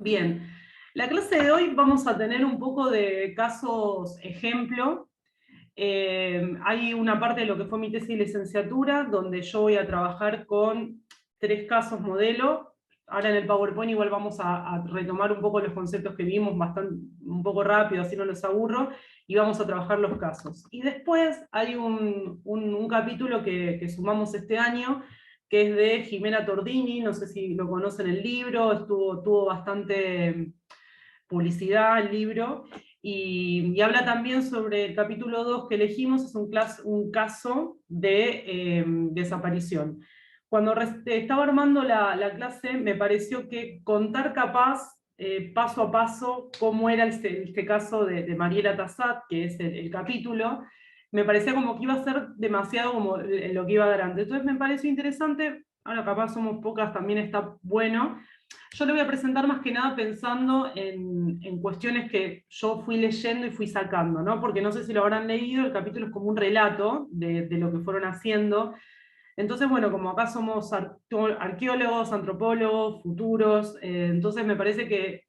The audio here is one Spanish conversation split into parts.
Bien, la clase de hoy vamos a tener un poco de casos ejemplo. Hay una parte de lo que fue mi tesis de licenciatura, donde yo voy a trabajar con 3 casos modelo. Ahora en el PowerPoint igual vamos a retomar un poco los conceptos que vimos un poco rápido, así no los aburro, y vamos a trabajar los casos. Y después hay un capítulo que sumamos este año, que es de Jimena Tordini, no sé si lo conocen el libro, tuvo bastante publicidad el libro, y habla también sobre el capítulo 2 que elegimos, es un caso de desaparición. Cuando estaba armando la clase, me pareció que contar capaz, paso a paso, cómo era este caso de Mariela Tassat, que es el capítulo, me parecía como que iba a ser demasiado como lo que iba adelante. Entonces me pareció interesante, ahora capaz somos pocas, también está bueno. Yo lo voy a presentar más que nada pensando en cuestiones que yo fui leyendo y fui sacando, ¿no? Porque no sé si lo habrán leído, el capítulo es como un relato de lo que fueron haciendo. Entonces, bueno, como acá somos arqueólogos, antropólogos, futuros, entonces me parece que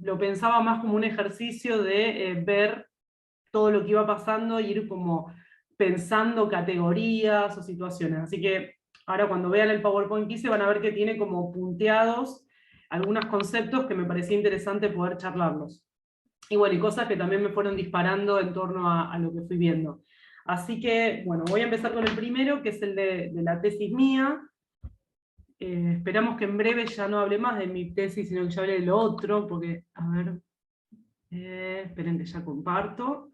lo pensaba más como un ejercicio de ver todo lo que iba pasando y ir como pensando categorías o situaciones. Así que ahora cuando vean el PowerPoint que hice van a ver que tiene como punteados algunos conceptos que me parecía interesante poder charlarlos. Y bueno, y cosas que también me fueron disparando en torno a lo que fui viendo. Así que, bueno, voy a empezar con el primero, que es el de la tesis mía. Esperamos que en breve ya no hable más de mi tesis, sino que ya hable de lo otro, porque, a ver, esperen que ya comparto.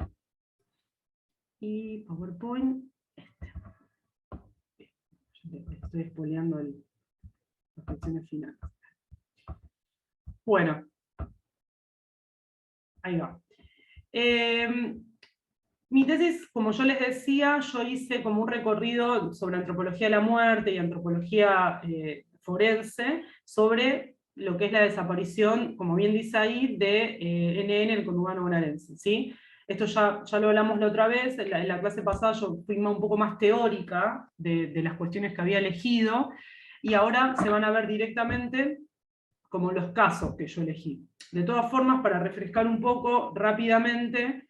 Y PowerPoint, estoy espoleando las secciones finales. Bueno, ahí va. Mi tesis, como yo les decía, yo hice como un recorrido sobre antropología de la muerte y antropología forense, sobre lo que es la desaparición, como bien dice ahí, de NN en el conurbano bonaerense, ¿sí? Esto ya lo hablamos la otra vez, en la clase pasada yo fui un poco más teórica de las cuestiones que había elegido, y ahora se van a ver directamente como los casos que yo elegí. De todas formas, para refrescar un poco rápidamente,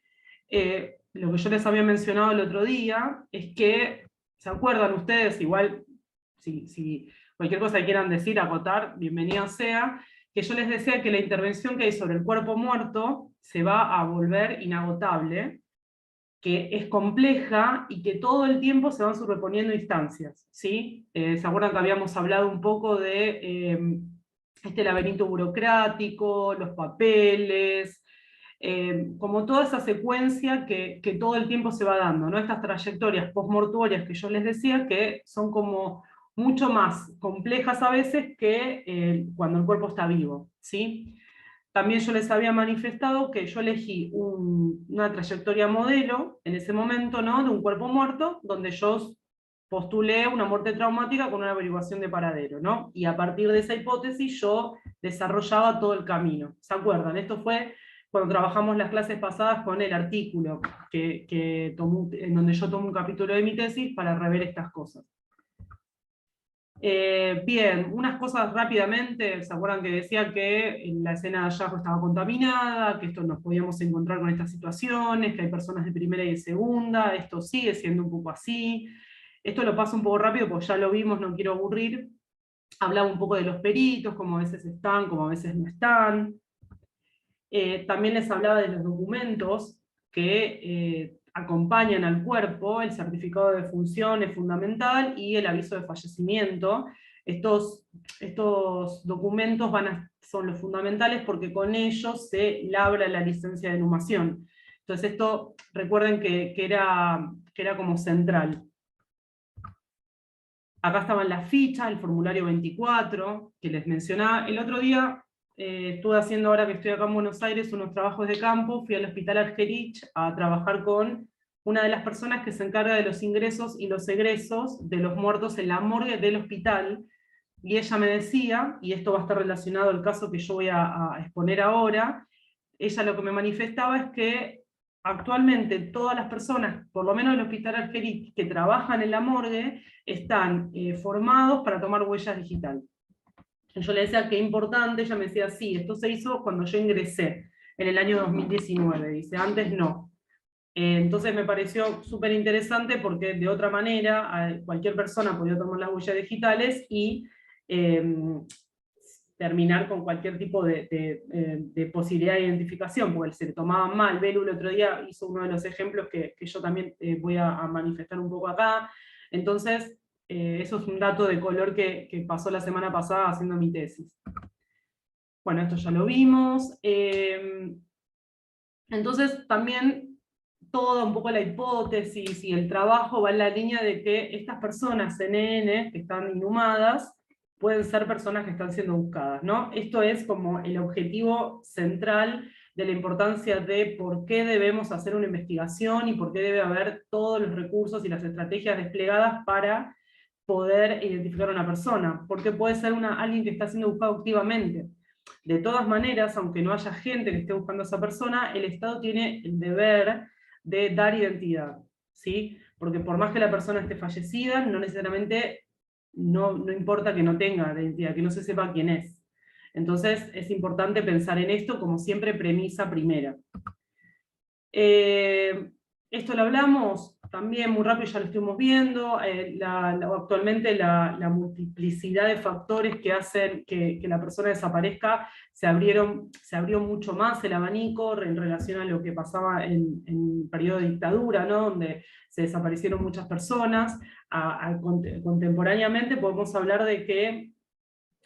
lo que yo les había mencionado el otro día, es que, ¿se acuerdan ustedes? Igual, si cualquier cosa que quieran decir, acotar, bienvenido sea, que yo les decía que la intervención que hay sobre el cuerpo muerto se va a volver inagotable, que es compleja y que todo el tiempo se van sobreponiendo instancias, ¿sí? ¿Se acuerdan que habíamos hablado un poco de este laberinto burocrático, los papeles, como toda esa secuencia que todo el tiempo se va dando, ¿no? Estas trayectorias postmortuorias que yo les decía que son como mucho más complejas a veces que cuando el cuerpo está vivo, ¿sí? También yo les había manifestado que yo elegí una trayectoria modelo en ese momento, ¿no? De un cuerpo muerto, donde yo postulé una muerte traumática con una averiguación de paradero, ¿no? Y a partir de esa hipótesis yo desarrollaba todo el camino. ¿Se acuerdan? Esto fue cuando trabajamos las clases pasadas con el artículo en donde yo tomo un capítulo de mi tesis para rever estas cosas. Bien, unas cosas rápidamente, ¿se acuerdan que decía que la escena de hallazgo estaba contaminada, que esto nos podíamos encontrar con estas situaciones, que hay personas de primera y de segunda, esto sigue siendo un poco así. Esto lo paso un poco rápido porque ya lo vimos, no quiero aburrir. Hablaba un poco de los peritos, como a veces están, como a veces no están. También les hablaba de los documentos que acompañan al cuerpo, el certificado de defunción es fundamental y el aviso de fallecimiento. Estos documentos son los fundamentales porque con ellos se labra la licencia de inhumación. Entonces esto, recuerden que era como central. Acá estaban las fichas, el formulario 24, que les mencionaba. El otro día estuve haciendo, ahora que estoy acá en Buenos Aires, unos trabajos de campo, fui al Hospital Argerich a trabajar con una de las personas que se encarga de los ingresos y los egresos de los muertos en la morgue del hospital, y ella me decía, y esto va a estar relacionado al caso que yo voy a exponer ahora, ella lo que me manifestaba es que actualmente todas las personas, por lo menos del Hospital Argerich, que trabajan en la morgue, están formados para tomar huellas digitales. Yo le decía qué importante, ella me decía, sí, esto se hizo cuando yo ingresé, en el año 2019, dice, antes no. Entonces me pareció súper interesante porque de otra manera cualquier persona podía tomar las huellas digitales y terminar con cualquier tipo de posibilidad de identificación, porque se le tomaban mal. Belu el otro día hizo uno de los ejemplos que yo también voy a manifestar un poco acá. Entonces, eso es un dato de color que pasó la semana pasada haciendo mi tesis. Bueno, esto ya lo vimos. Entonces, también toda un poco la hipótesis y el trabajo va en la línea de que estas personas NN que están inhumadas pueden ser personas que están siendo buscadas, ¿no? Esto es como el objetivo central de la importancia de por qué debemos hacer una investigación y por qué debe haber todos los recursos y las estrategias desplegadas para poder identificar a una persona, porque puede ser alguien que está siendo buscado activamente. De todas maneras, aunque no haya gente que esté buscando a esa persona, el Estado tiene el deber de dar identidad, ¿sí? Porque por más que la persona esté fallecida, no necesariamente, no importa que no tenga identidad, que no se sepa quién es. Entonces es importante pensar en esto como siempre premisa primera. Esto lo hablamos también muy rápido, ya lo estuvimos viendo, actualmente la multiplicidad de factores que hacen que la persona desaparezca, se abrió mucho más el abanico en relación a lo que pasaba en el periodo de dictadura, ¿no? Donde se desaparecieron muchas personas. Contemporáneamente podemos hablar de que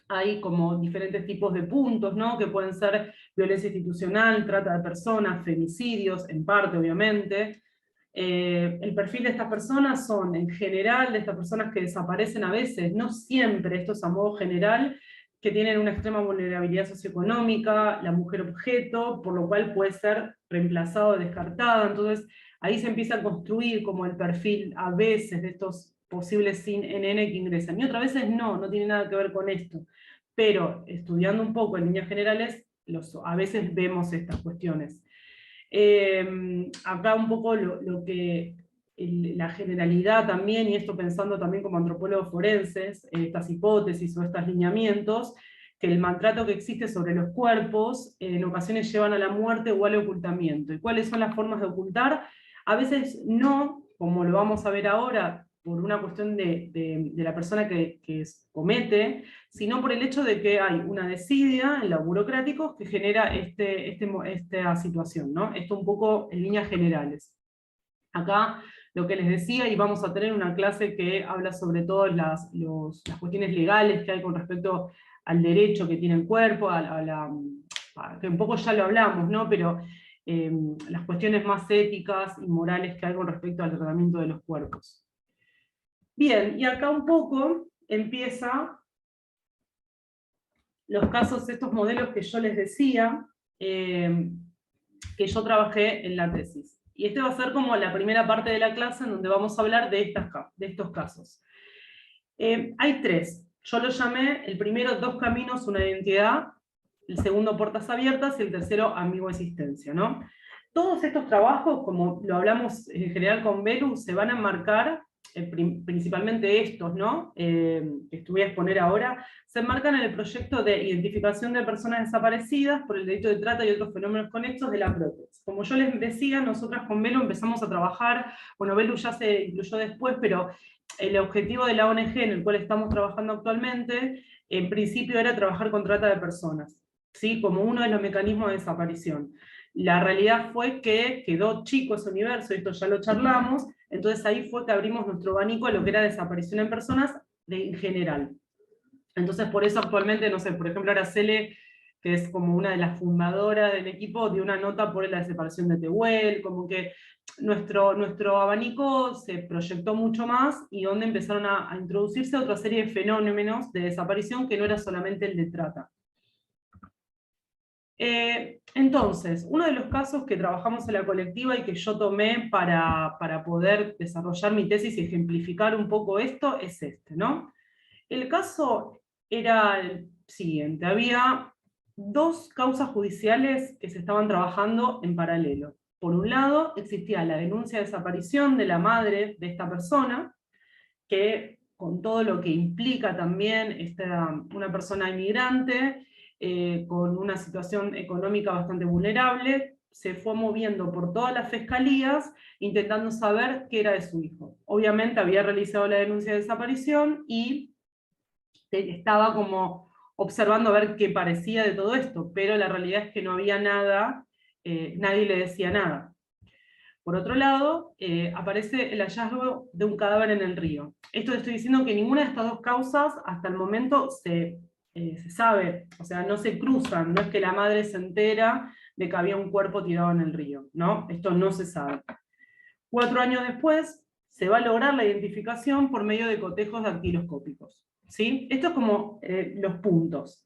hay como diferentes tipos de puntos, ¿no? Que pueden ser violencia institucional, trata de personas, femicidios, en parte obviamente. El perfil de estas personas son, en general, de estas personas que desaparecen a veces, no siempre, esto es a modo general, que tienen una extrema vulnerabilidad socioeconómica, la mujer objeto, por lo cual puede ser reemplazado o descartada. Entonces ahí se empieza a construir como el perfil a veces de estos posibles sin NN que ingresan. Y otras veces no tiene nada que ver con esto. Pero estudiando un poco en líneas generales, a veces vemos estas cuestiones. Acá un poco lo que la generalidad también, y esto pensando también como antropólogos forenses, estas hipótesis o estos lineamientos, que el maltrato que existe sobre los cuerpos en ocasiones llevan a la muerte o al ocultamiento. ¿Y cuáles son las formas de ocultar? A veces no, como lo vamos a ver ahora, por una cuestión de la persona que comete, sino por el hecho de que hay una desidia en los burocráticos que genera esta situación, ¿no? Esto un poco en líneas generales. Acá lo que les decía, y vamos a tener una clase que habla sobre todo las cuestiones legales que hay con respecto al derecho que tiene el cuerpo, que un poco ya lo hablamos, ¿no? Pero las cuestiones más éticas y morales que hay con respecto al tratamiento de los cuerpos. Bien, y acá un poco empieza los casos, estos modelos que yo les decía, que yo trabajé en la tesis. Y este va a ser como la primera parte de la clase en donde vamos a hablar de estos casos. Hay tres. Yo lo llamé, el primero, 2 caminos, una identidad, el segundo, puertas abiertas, y el tercero, amigo existencia, ¿no? Todos estos trabajos, como lo hablamos en general con Belu, se van a enmarcar, principalmente estos, ¿no? Que voy a exponer ahora, se enmarcan en el proyecto de identificación de personas desaparecidas por el delito de trata y otros fenómenos conexos de la PROTEX. Como yo les decía, nosotras con Belu empezamos a trabajar, bueno, Belu ya se incluyó después, pero el objetivo de la ONG en el cual estamos trabajando actualmente, en principio era trabajar con trata de personas, ¿sí? Como uno de los mecanismos de desaparición. La realidad fue que quedó chico ese universo, esto ya lo charlamos, entonces ahí fue que abrimos nuestro abanico a lo que era desaparición en personas en general. Entonces por eso actualmente, no sé, por ejemplo Araceli, que es como una de las fundadoras del equipo, dio una nota por la desaparición de Tehuel, como que nuestro abanico se proyectó mucho más y donde empezaron a introducirse otra serie de fenómenos de desaparición que no era solamente el de trata. Entonces, uno de los casos que trabajamos en la colectiva y que yo tomé para poder desarrollar mi tesis y ejemplificar un poco esto es este, ¿no? El caso era el siguiente, había 2 causas judiciales que se estaban trabajando en paralelo. Por un lado, existía la denuncia de desaparición de la madre de esta persona, que con todo lo que implica también una persona inmigrante, con una situación económica bastante vulnerable, se fue moviendo por todas las fiscalías intentando saber qué era de su hijo. Obviamente había realizado la denuncia de desaparición y estaba como observando a ver qué parecía de todo esto, pero la realidad es que no había nada, nadie le decía nada. Por otro lado, aparece el hallazgo de un cadáver en el río. Esto estoy diciendo que ninguna de estas dos causas hasta el momento se sabe, o sea, no se cruzan, no es que la madre se entera de que había un cuerpo tirado en el río, ¿no? Esto no se sabe. 4 años después, se va a lograr la identificación por medio de cotejos dactiloscópicos, ¿sí? Esto es como los puntos.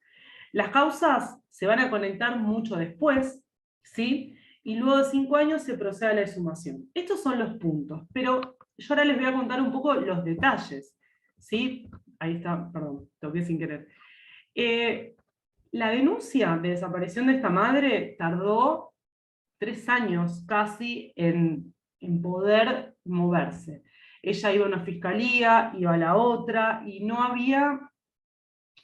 Las causas se van a conectar mucho después, ¿sí? Y luego de 5 años se procede a la exhumación. Estos son los puntos, pero yo ahora les voy a contar un poco los detalles, ¿sí? Ahí está, perdón, toqué sin querer. La denuncia de desaparición de esta madre tardó 3 años casi en poder moverse. Ella iba a una fiscalía, iba a la otra, y no había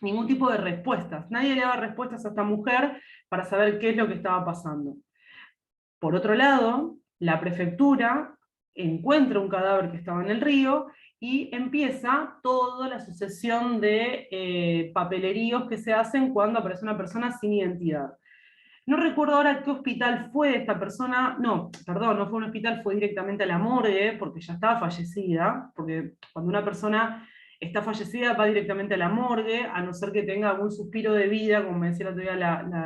ningún tipo de respuestas. Nadie le daba respuestas a esta mujer para saber qué es lo que estaba pasando. Por otro lado, la prefectura encuentra un cadáver que estaba en el río y empieza toda la sucesión de papeleríos que se hacen cuando aparece una persona sin identidad. No recuerdo ahora qué hospital fue esta persona, no, perdón, no fue un hospital, fue directamente a la morgue, porque ya estaba fallecida, porque cuando una persona está fallecida va directamente a la morgue, a no ser que tenga algún suspiro de vida, como me decía la otra día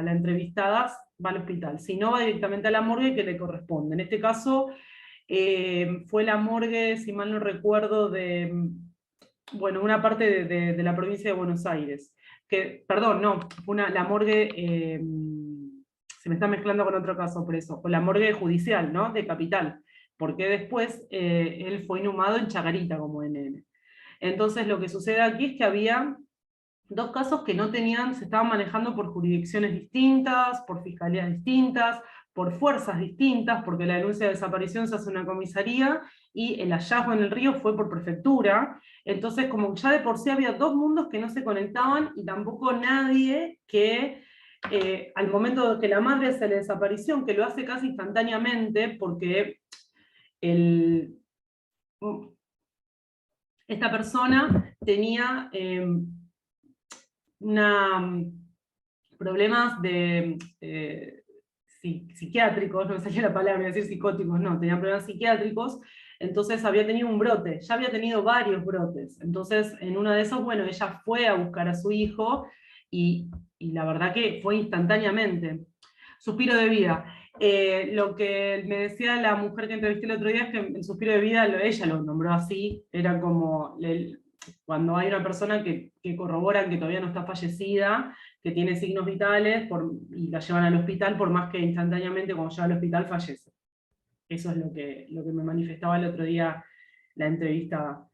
la entrevistada, va al hospital. Si no, va directamente a la morgue que le corresponde. En este caso, fue la morgue, si mal no recuerdo, bueno, una parte de la provincia de Buenos Aires. Perdón, no, fue la morgue, se me está mezclando con otro caso por eso, con la morgue judicial, ¿no? De Capital, porque después él fue inhumado en Chacarita como NN. Entonces lo que sucede aquí es que había 2 casos que no tenían, se estaban manejando por jurisdicciones distintas, por fiscalías distintas, por fuerzas distintas, porque la denuncia de desaparición se hace en una comisaría y el hallazgo en el río fue por prefectura. Entonces, como ya de por sí había 2 mundos que no se conectaban y tampoco nadie que al momento de que la madre hace la desaparición, que lo hace casi instantáneamente, porque esta persona tenía problemas psiquiátricos, no me salía la palabra, iba a decir psicóticos, no, tenía problemas psiquiátricos, entonces había tenido un brote, ya había tenido varios brotes, entonces en uno de esos, bueno, ella fue a buscar a su hijo, y la verdad que fue instantáneamente. Suspiro de vida. Lo que me decía la mujer que entrevisté el otro día es que el suspiro de vida, ella lo nombró así, era como cuando hay una persona que corroboran que todavía no está fallecida, que tiene signos vitales, y la llevan al hospital, por más que instantáneamente cuando llega al hospital fallece. Eso es lo que me manifestaba el otro día la entrevistada.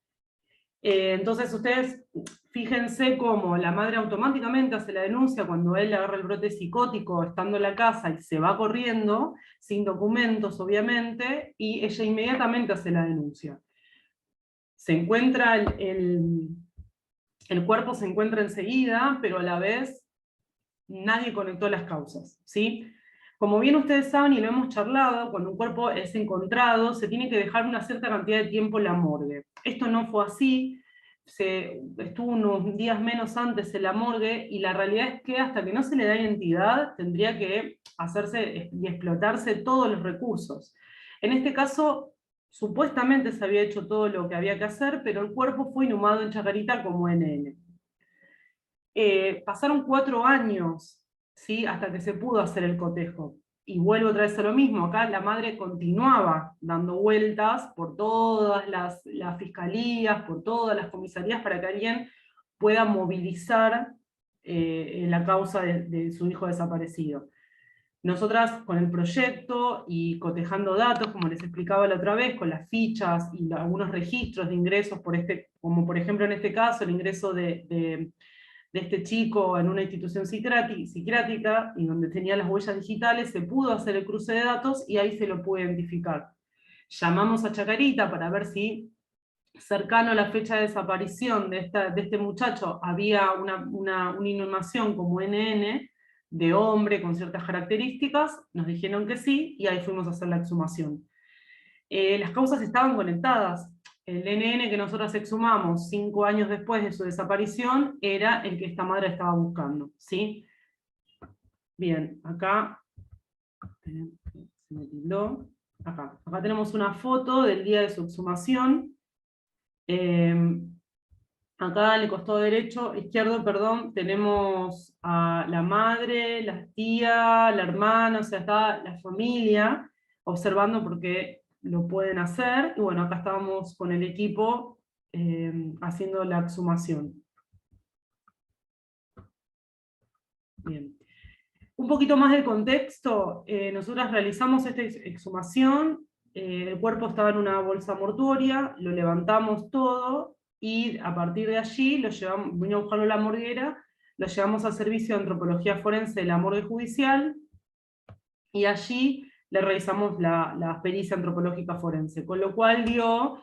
Entonces ustedes fíjense cómo la madre automáticamente hace la denuncia cuando él agarra el brote psicótico estando en la casa y se va corriendo, sin documentos obviamente, y ella inmediatamente hace la denuncia. Se encuentra el cuerpo se encuentra enseguida, pero a la vez nadie conectó las causas, ¿sí? Como bien ustedes saben y lo hemos charlado, cuando un cuerpo es encontrado, se tiene que dejar una cierta cantidad de tiempo en la morgue. Esto no fue así, estuvo unos días menos antes en la morgue, y la realidad es que hasta que no se le da identidad, tendría que hacerse y explotarse todos los recursos. En este caso, supuestamente se había hecho todo lo que había que hacer, pero el cuerpo fue inhumado en Chacarita como NN. Pasaron 4 años, ¿sí? Hasta que se pudo hacer el cotejo. Y vuelvo otra vez a lo mismo, acá la madre continuaba dando vueltas por todas las fiscalías, por todas las comisarías, para que alguien pueda movilizar la causa de su hijo desaparecido. Nosotras con el proyecto y cotejando datos, como les explicaba la otra vez, con las fichas y algunos registros de ingresos, como por ejemplo en este caso el ingreso de este chico en una institución psiquiátrica, y donde tenía las huellas digitales, se pudo hacer el cruce de datos y ahí se lo pudo identificar. Llamamos a Chacarita para ver si cercano a la fecha de desaparición de este muchacho había una inhumación como NN de hombre con ciertas características, nos dijeron que sí, y ahí fuimos a hacer la exhumación. Las causas estaban conectadas. El NN que nosotros exhumamos 5 años después de su desaparición era el que esta madre estaba buscando, ¿sí? Bien, acá se me tildó. Acá tenemos una foto del día de su exhumación. Acá en el costado izquierdo, perdón, tenemos a la madre, la tía, la hermana, o sea, está la familia observando porque lo pueden hacer. Y bueno, acá estábamos con el equipo haciendo la exhumación. Bien. Un poquito más de contexto, nosotras realizamos esta exhumación, el cuerpo estaba en una bolsa mortuoria, lo levantamos todo, y a partir de allí lo llevamos, vino a buscarlo a la morguera, lo llevamos al servicio de antropología forense de la morgue judicial, y allí le realizamos la pericia antropológica forense, con lo cual dio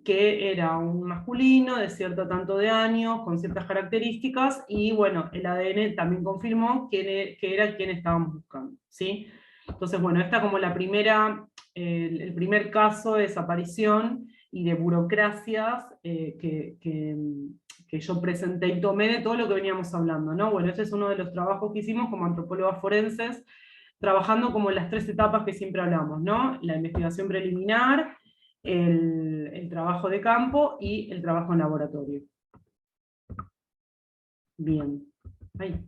que era un masculino de cierto tanto de años, con ciertas características, y bueno, el ADN también confirmó que era quien estábamos buscando, ¿sí? Entonces, bueno, esta como el primer caso de desaparición y de burocracias que yo presenté y tomé de todo lo que veníamos hablando, ¿no? Bueno, este es uno de los trabajos que hicimos como antropólogas forenses, trabajando como en las 3 etapas que siempre hablamos, ¿no? La investigación preliminar, el trabajo de campo y el trabajo en laboratorio. Bien. Ahí.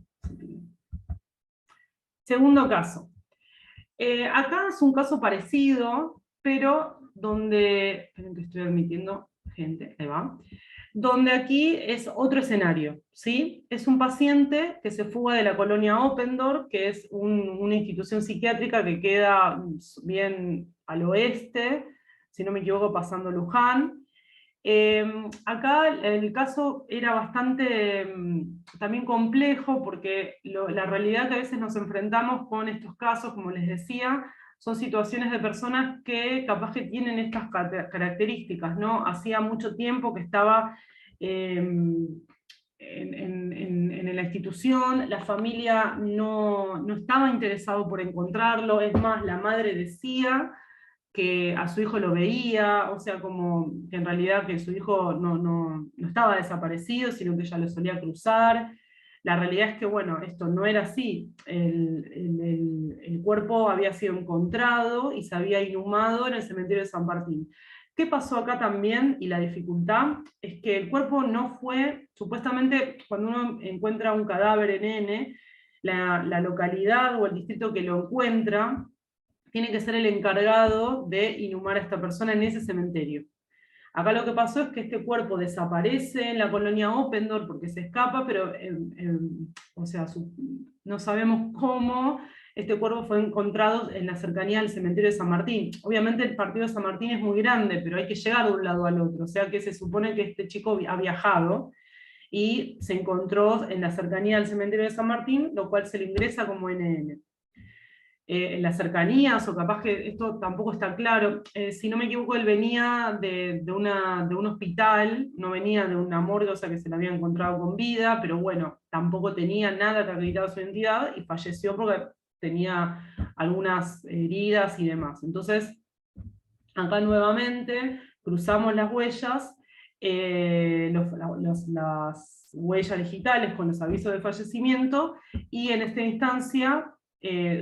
Segundo caso. Acá es un caso parecido, pero donde, esperen que estoy admitiendo gente, ahí va, donde aquí es otro escenario, ¿sí? Es un paciente que se fuga de la colonia Oppendorf, que es una institución psiquiátrica que queda bien al oeste, si no me equivoco, pasando Luján. Acá el caso era bastante también complejo, porque la realidad que a veces nos enfrentamos con estos casos, como les decía, son situaciones de personas que capaz que tienen estas características, ¿no? Hacía mucho tiempo que estaba en la institución, la familia no estaba interesado por encontrarlo, es más, la madre decía que a su hijo lo veía, o sea, como que en realidad que su hijo no estaba desaparecido, sino que ella lo solía cruzar. La realidad es que, bueno, esto no era así. El cuerpo había sido encontrado y se había inhumado en el cementerio de San Martín. ¿Qué pasó acá también? Y la dificultad es que el cuerpo no fue, supuestamente, cuando uno encuentra un cadáver en N, la localidad o el distrito que lo encuentra tiene que ser el encargado de inhumar a esta persona en ese cementerio. Acá lo que pasó es que este cuerpo desaparece en la colonia Oppendorf porque se escapa, pero o sea, no sabemos cómo este cuerpo fue encontrado en la cercanía del cementerio de San Martín. Obviamente el partido de San Martín es muy grande, pero hay que llegar de un lado al otro, o sea que se supone que este chico ha viajado y se encontró en la cercanía del cementerio de San Martín, lo cual se le ingresa como NN. En las cercanías, o capaz que esto tampoco está claro. Si no me equivoco, él venía de un hospital, no venía de una morgue, o sea que se la había encontrado con vida, pero bueno, tampoco tenía nada que acreditaba su identidad y falleció porque tenía algunas heridas y demás. Entonces, acá nuevamente cruzamos las huellas, las huellas digitales con los avisos de fallecimiento, y en esta instancia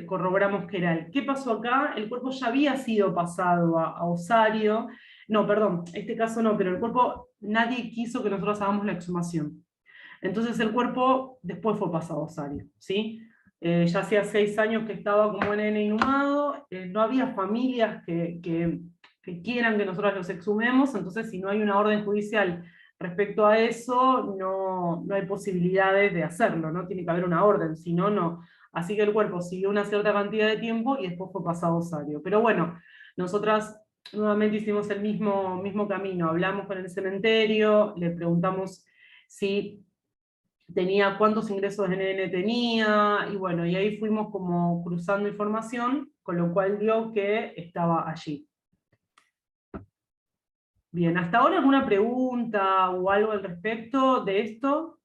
corroboramos que era él. ¿Qué pasó acá? El cuerpo ya había sido pasado a Osario, no, perdón, este caso no, pero el cuerpo, nadie quiso que nosotros hagamos la exhumación. Entonces el cuerpo después fue pasado a Osario, ¿sí? Ya hacía 6 años que estaba como NN inhumado, no había familias que quieran que nosotros los exhumemos, entonces si no hay una orden judicial respecto a eso, no hay posibilidades de hacerlo, ¿no? Tiene que haber una orden, si no, no. Así que el cuerpo siguió una cierta cantidad de tiempo y después fue pasado a Osario. Pero bueno, nosotras nuevamente hicimos el mismo camino, hablamos con el cementerio, le preguntamos si tenía cuántos ingresos de NN tenía, y bueno, y ahí fuimos como cruzando información, con lo cual dio que estaba allí. Bien, ¿hasta ahora alguna pregunta o algo al respecto de esto?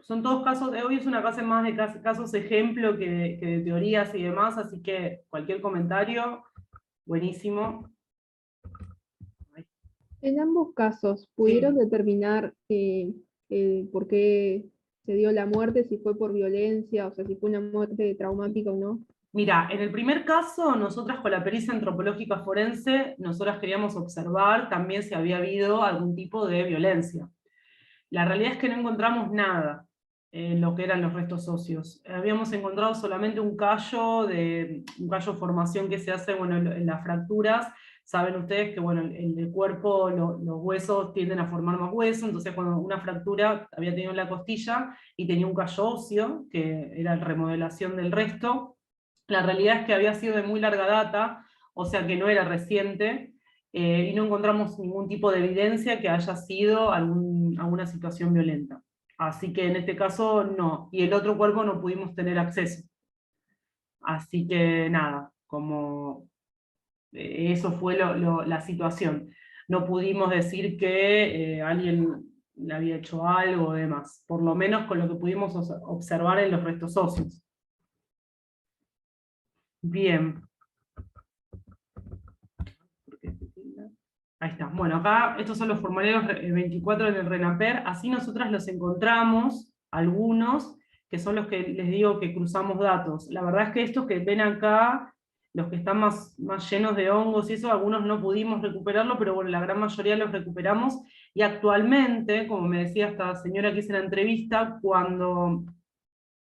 Son todos casos, hoy es una clase más de casos ejemplo que de teorías y demás, así que cualquier comentario, buenísimo. En ambos casos, ¿pudieron Sí. determinar por qué se dio la muerte, si fue por violencia, o sea, si fue una muerte traumática o no? Mira, en el primer caso, nosotras con la pericia antropológica forense, nosotras queríamos observar también si había habido algún tipo de violencia. La realidad es que no encontramos nada en lo que eran los restos óseos. Habíamos encontrado solamente un callo de formación que se hace, bueno, en las fracturas. Saben ustedes que, bueno, en el cuerpo los huesos tienden a formar más hueso, entonces cuando una fractura había tenido en la costilla y tenía un callo óseo, que era la remodelación del resto, la realidad es que había sido de muy larga data, o sea que no era reciente, y no encontramos ningún tipo de evidencia que haya sido alguna situación violenta. Así que en este caso no, y el otro cuerpo no pudimos tener acceso. Así que nada, como eso fue la situación. No pudimos decir que alguien le había hecho algo o demás, por lo menos con lo que pudimos observar en los restos óseos. Bien. Ahí está. Bueno, acá estos son los formularios 24 en el RENAPER, así nosotras los encontramos, algunos, que son los que les digo que cruzamos datos. La verdad es que estos que ven acá, los que están más llenos de hongos y eso, algunos no pudimos recuperarlo, pero bueno, la gran mayoría los recuperamos, y actualmente, como me decía esta señora que hice la entrevista, cuando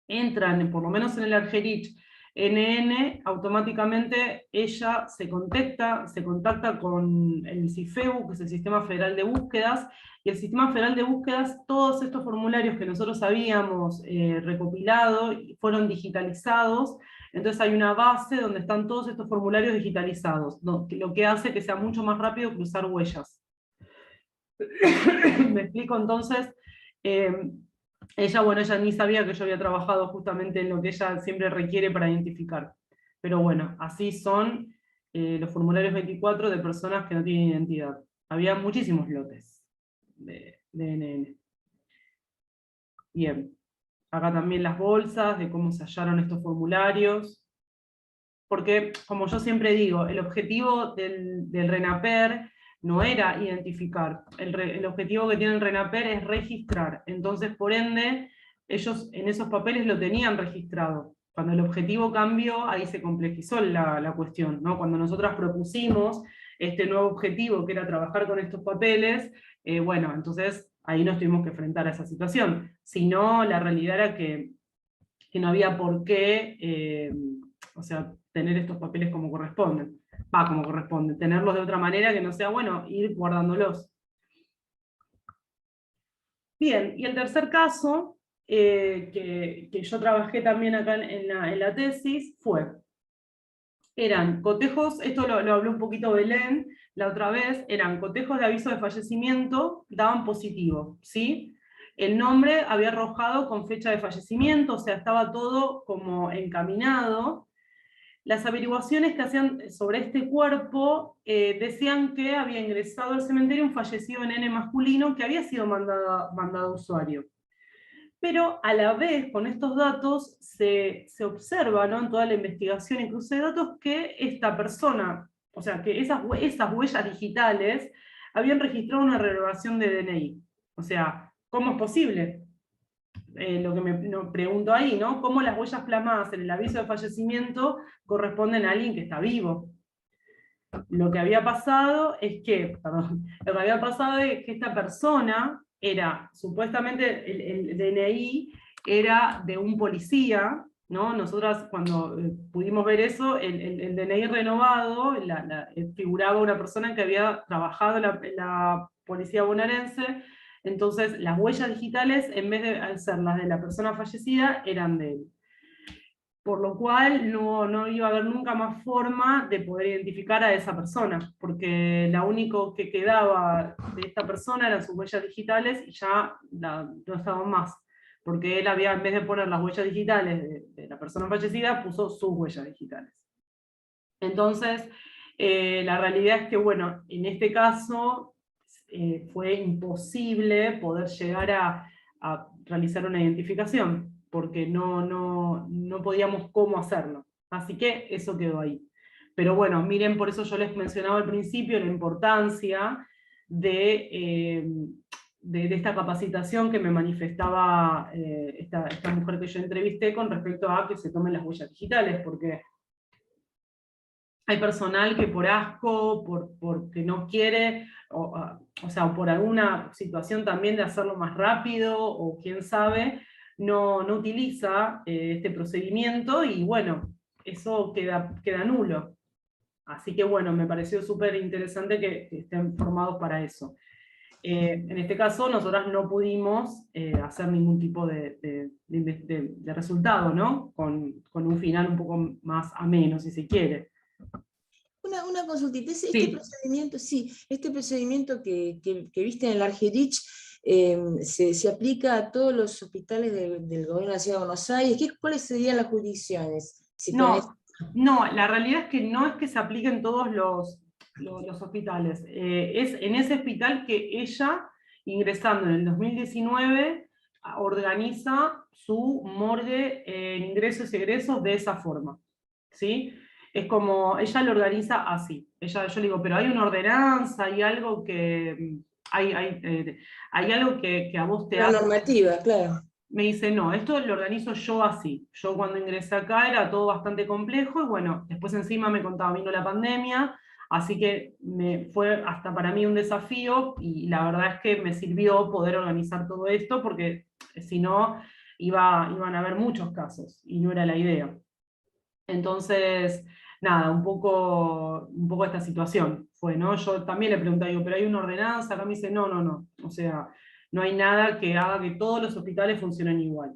entran, por lo menos en el Argerich, NN, automáticamente ella se contacta con el CIFEBU, que es el Sistema Federal de Búsquedas, y el Sistema Federal de Búsquedas, todos estos formularios que nosotros habíamos recopilado, fueron digitalizados, entonces hay una base donde están todos estos formularios digitalizados, lo que hace que sea mucho más rápido cruzar huellas. ¿Me explico? Entonces, ella, bueno, ella ni sabía que yo había trabajado justamente en lo que ella siempre requiere para identificar. Pero bueno, así son los formularios 24 de personas que no tienen identidad. Había muchísimos lotes de NN. Bien, acá también las bolsas, de cómo se hallaron estos formularios. Porque, como yo siempre digo, el objetivo del RENAPER no era identificar. El objetivo que tiene el RENAPER es registrar. Entonces, por ende, ellos en esos papeles lo tenían registrado. Cuando el objetivo cambió, ahí se complejizó la cuestión, ¿no? Cuando nosotras propusimos este nuevo objetivo, que era trabajar con estos papeles, bueno, entonces ahí nos tuvimos que enfrentar a esa situación. Si no, la realidad era que no había por qué, o sea, tener estos papeles como corresponden. Como corresponden, tenerlos de otra manera que no sea, bueno, ir guardándolos. Bien, y el tercer caso, que yo trabajé también acá en la tesis, eran cotejos, esto lo habló un poquito Belén la otra vez, eran cotejos de aviso de fallecimiento, daban positivo, ¿sí? El nombre había arrojado con fecha de fallecimiento, o sea, estaba todo como encaminado. Las averiguaciones que hacían sobre este cuerpo decían que había ingresado al cementerio un fallecido nene masculino que había sido mandado a usuario. Pero a la vez, con estos datos, se observa, ¿no?, en toda la investigación y cruce de datos, que esta persona, o sea, que esas huellas digitales habían registrado una renovación de DNI. O sea, ¿cómo es posible? Lo que me pregunto ahí, ¿no? ¿Cómo las huellas plasmadas en el aviso de fallecimiento corresponden a alguien que está vivo? Lo que había pasado es que, perdón, lo que había pasado es que esta persona era, supuestamente el DNI era de un policía, ¿no? Nosotras cuando pudimos ver eso, el DNI renovado figuraba una persona que había trabajado en la policía bonaerense, entonces las huellas digitales, en vez de ser las de la persona fallecida, eran de él. Por lo cual no iba a haber nunca más forma de poder identificar a esa persona, porque lo único que quedaba de esta persona eran sus huellas digitales y ya no estaban más, porque él había, en vez de poner las huellas digitales de la persona fallecida, puso sus huellas digitales. Entonces, La realidad es que, bueno, en este caso fue imposible poder llegar a realizar una identificación, porque no podíamos cómo hacerlo. Así que eso quedó ahí. Pero bueno, miren, por eso yo les mencionaba al principio la importancia de, de esta capacitación que me manifestaba esta mujer que yo entrevisté con respecto a que se tomen las huellas digitales, porque hay personal que por asco, porque no quiere, o sea, por alguna situación también de hacerlo más rápido, o quién sabe, no utiliza este procedimiento y bueno, eso queda nulo. Así que bueno, me pareció súper interesante que estén formados para eso. En este caso, nosotras no pudimos hacer ningún tipo de resultado, ¿no? Con un final un poco más ameno, si se quiere. Una consultita, este Sí. procedimiento, sí, este procedimiento que viste en el Argerich, se aplica a todos los hospitales del gobierno de la Ciudad de Buenos Aires. ¿Cuáles serían las jurisdicciones? Si tenés... No, la realidad es que no es que se apliquen todos los hospitales. Es en ese hospital que ella, ingresando en el 2019, organiza su morgue en ingresos y egresos de esa forma. ¿Sí? Es como, ella lo organiza así. Yo le digo, pero hay una ordenanza, hay algo que, hay algo que a vos te Una hace. normativa, claro. Me dice, no, esto lo organizo yo así. Yo cuando ingresé acá era todo bastante complejo y bueno, después encima me contaba, vino la pandemia, así que fue hasta para mí un desafío y la verdad es que me sirvió poder organizar todo esto porque si no iban a haber muchos casos y no era la idea. Entonces, nada, un poco esta situación fue, ¿no? Yo también le pregunté, digo, pero hay una ordenanza, acá me dice, no, o sea, no hay nada que haga que todos los hospitales funcionen igual.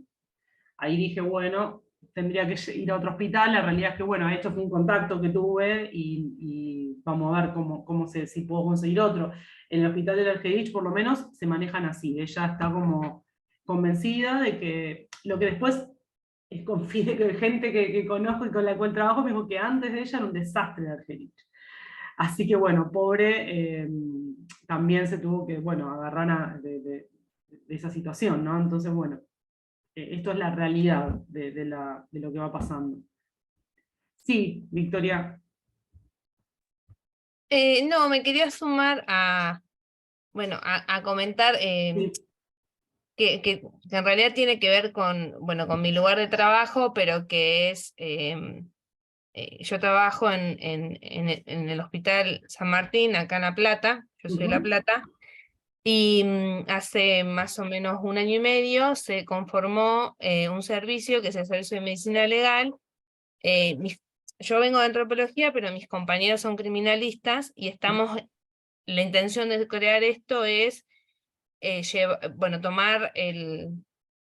Ahí dije, bueno, tendría que ir a otro hospital, la realidad es que, bueno, esto fue un contacto que tuve y vamos a ver si puedo conseguir otro. En el hospital de Argerich, por lo menos, se manejan así, ella está como convencida de que lo que después confíe que gente que conozco y con la cual trabajo me dijo que antes de ella era un desastre de Argerich. Así que bueno, pobre, también se tuvo que, bueno, agarrar de esa situación, ¿no? Entonces, bueno, esto es la realidad de lo que va pasando. Sí, Victoria. No, me quería sumar bueno, a comentar Sí. que en realidad tiene que ver bueno, con mi lugar de trabajo, pero que es, yo trabajo en el Hospital San Martín, acá en La Plata, yo soy de La Plata, y hace más o menos 1 año y medio se conformó un servicio que es el Servicio de Medicina Legal. Yo vengo de antropología, pero mis compañeros son criminalistas y la intención de crear esto es bueno, tomar el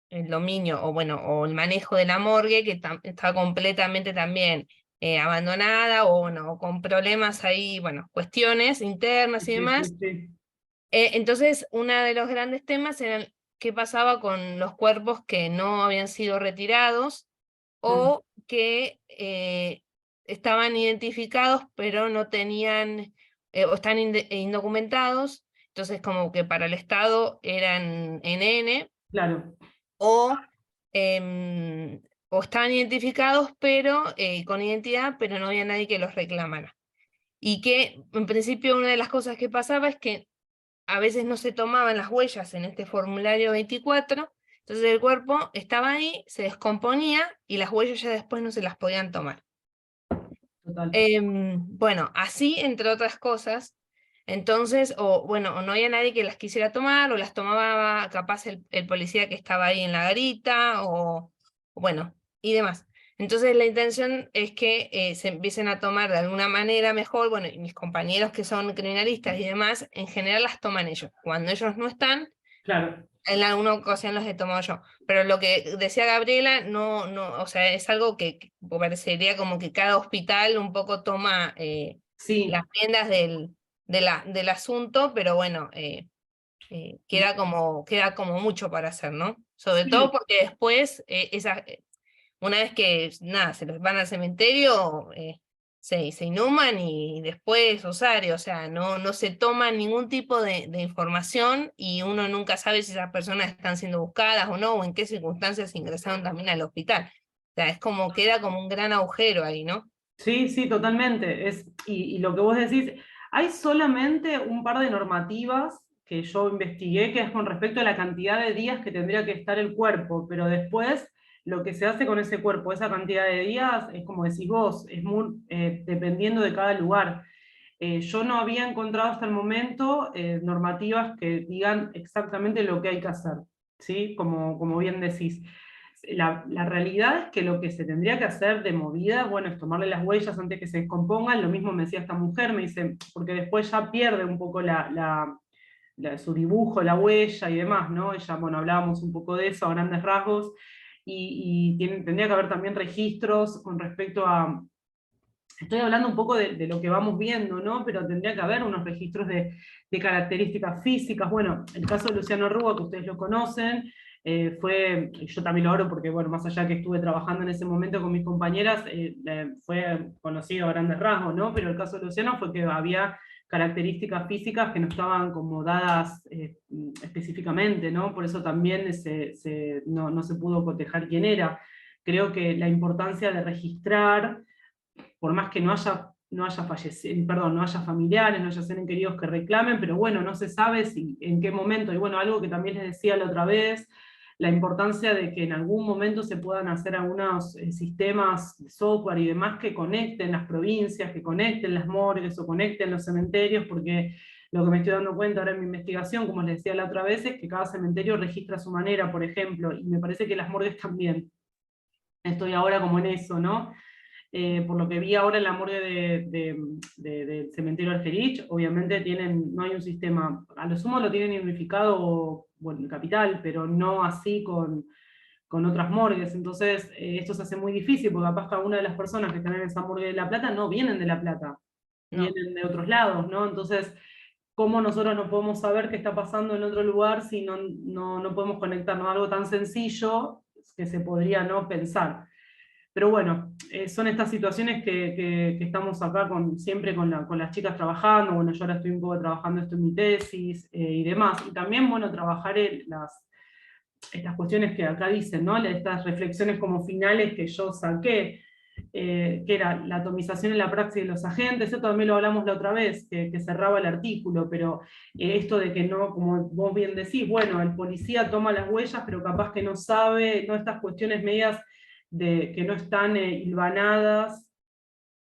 dominio o el manejo de la morgue, que está completamente también abandonada o, bueno, o con problemas ahí, bueno, cuestiones internas y demás. Sí. Entonces, uno de los grandes temas era qué pasaba con los cuerpos que no habían sido retirados o que estaban identificados pero no tenían, o están indocumentados, entonces como que para el Estado eran NN, Claro. o estaban identificados pero con identidad, pero no había nadie que los reclamara. Y que en principio una de las cosas que pasaba es que a veces no se tomaban las huellas en este formulario 24, entonces el cuerpo estaba ahí, se descomponía y las huellas ya después no se las podían tomar. Total. Bueno, así entre otras cosas, entonces, o no había nadie que las quisiera tomar, o las tomaba capaz el policía que estaba ahí en la garita, o bueno, y demás. Entonces la intención es que se empiecen a tomar de alguna manera mejor, bueno, y mis compañeros que son criminalistas y demás, en general las toman ellos. Cuando ellos no están, Claro. en alguna ocasión los he tomado yo. Pero lo que decía Gabriela, o sea, es algo que parecería como que cada hospital un poco toma Sí. las riendas del asunto, pero bueno, queda como mucho para hacer, ¿no? Sobre todo Sí. porque después, una vez que nada, se los van al cementerio, se inhuman y después Osario, o sea, no se toma ningún tipo de información y uno nunca sabe si esas personas están siendo buscadas o no, o en qué circunstancias ingresaron también al hospital. O sea, es como, queda como un gran agujero ahí, ¿no? Sí, sí, totalmente. Y lo que vos decís, hay solamente un par de normativas que yo investigué, que es con respecto a la cantidad de días que tendría que estar el cuerpo, pero después lo que se hace con ese cuerpo, esa cantidad de días, es como decís vos, es muy dependiendo de cada lugar. Yo no había encontrado hasta el momento normativas que digan exactamente lo que hay que hacer, ¿sí? Como bien decís. La realidad es que lo que se tendría que hacer de movida, bueno, es tomarle las huellas antes que se descompongan. Lo mismo me decía esta mujer, me dice, porque después ya pierde un poco su dibujo, la huella y demás, ¿no? Ella, bueno, hablábamos un poco de eso a grandes rasgos, tendría que haber también registros con respecto a, estoy hablando un poco de lo que vamos viendo, ¿no? Pero tendría que haber unos registros de características físicas. Bueno, el caso de Luciano Rúa, que ustedes lo conocen, yo también lo hablo porque, bueno, más allá que estuve trabajando en ese momento con mis compañeras, fue conocido a grandes rasgos, ¿no? Pero el caso de Luciano fue que había características físicas que no estaban como dadas específicamente, ¿no? Por eso también no se pudo cotejar quién era. Creo que la importancia de registrar, por más que no haya fallecido, perdón, no haya familiares, no haya seres queridos que reclamen, pero bueno, no se sabe si, en qué momento, y bueno, algo que también les decía la otra vez, la importancia de que en algún momento se puedan hacer algunos sistemas de software y demás que conecten las provincias, que conecten las morgues o conecten los cementerios, porque lo que me estoy dando cuenta ahora en mi investigación, como les decía la otra vez, es que cada cementerio registra a su manera, por ejemplo, y me parece que las morgues también. Estoy ahora como en eso, ¿no? Por lo que vi ahora en la morgue del cementerio Argerich, obviamente no hay un sistema, a lo sumo lo tienen unificado, bueno, en Capital, pero no así con otras morgues. Entonces esto se hace muy difícil, porque capaz cada una de las personas que están en esa morgue de La Plata no vienen de La Plata, No. vienen de otros lados, ¿no? Entonces, ¿cómo nosotros no podemos saber qué está pasando en otro lugar si no podemos conectarnos a algo tan sencillo que se podría no pensar? Pero bueno, son estas situaciones que estamos acá siempre con las chicas trabajando. Bueno, yo ahora estoy un poco trabajando esto en mi tesis y demás. Y también, bueno, trabajar estas cuestiones que acá dicen, ¿no? Estas reflexiones como finales que yo saqué, que era la atomización en la praxis de los agentes. Esto también lo hablamos la otra vez, que cerraba el artículo, pero esto de que no, como vos bien decís, bueno, el policía toma las huellas, pero capaz que no sabe, no, estas cuestiones medias que no están hilvanadas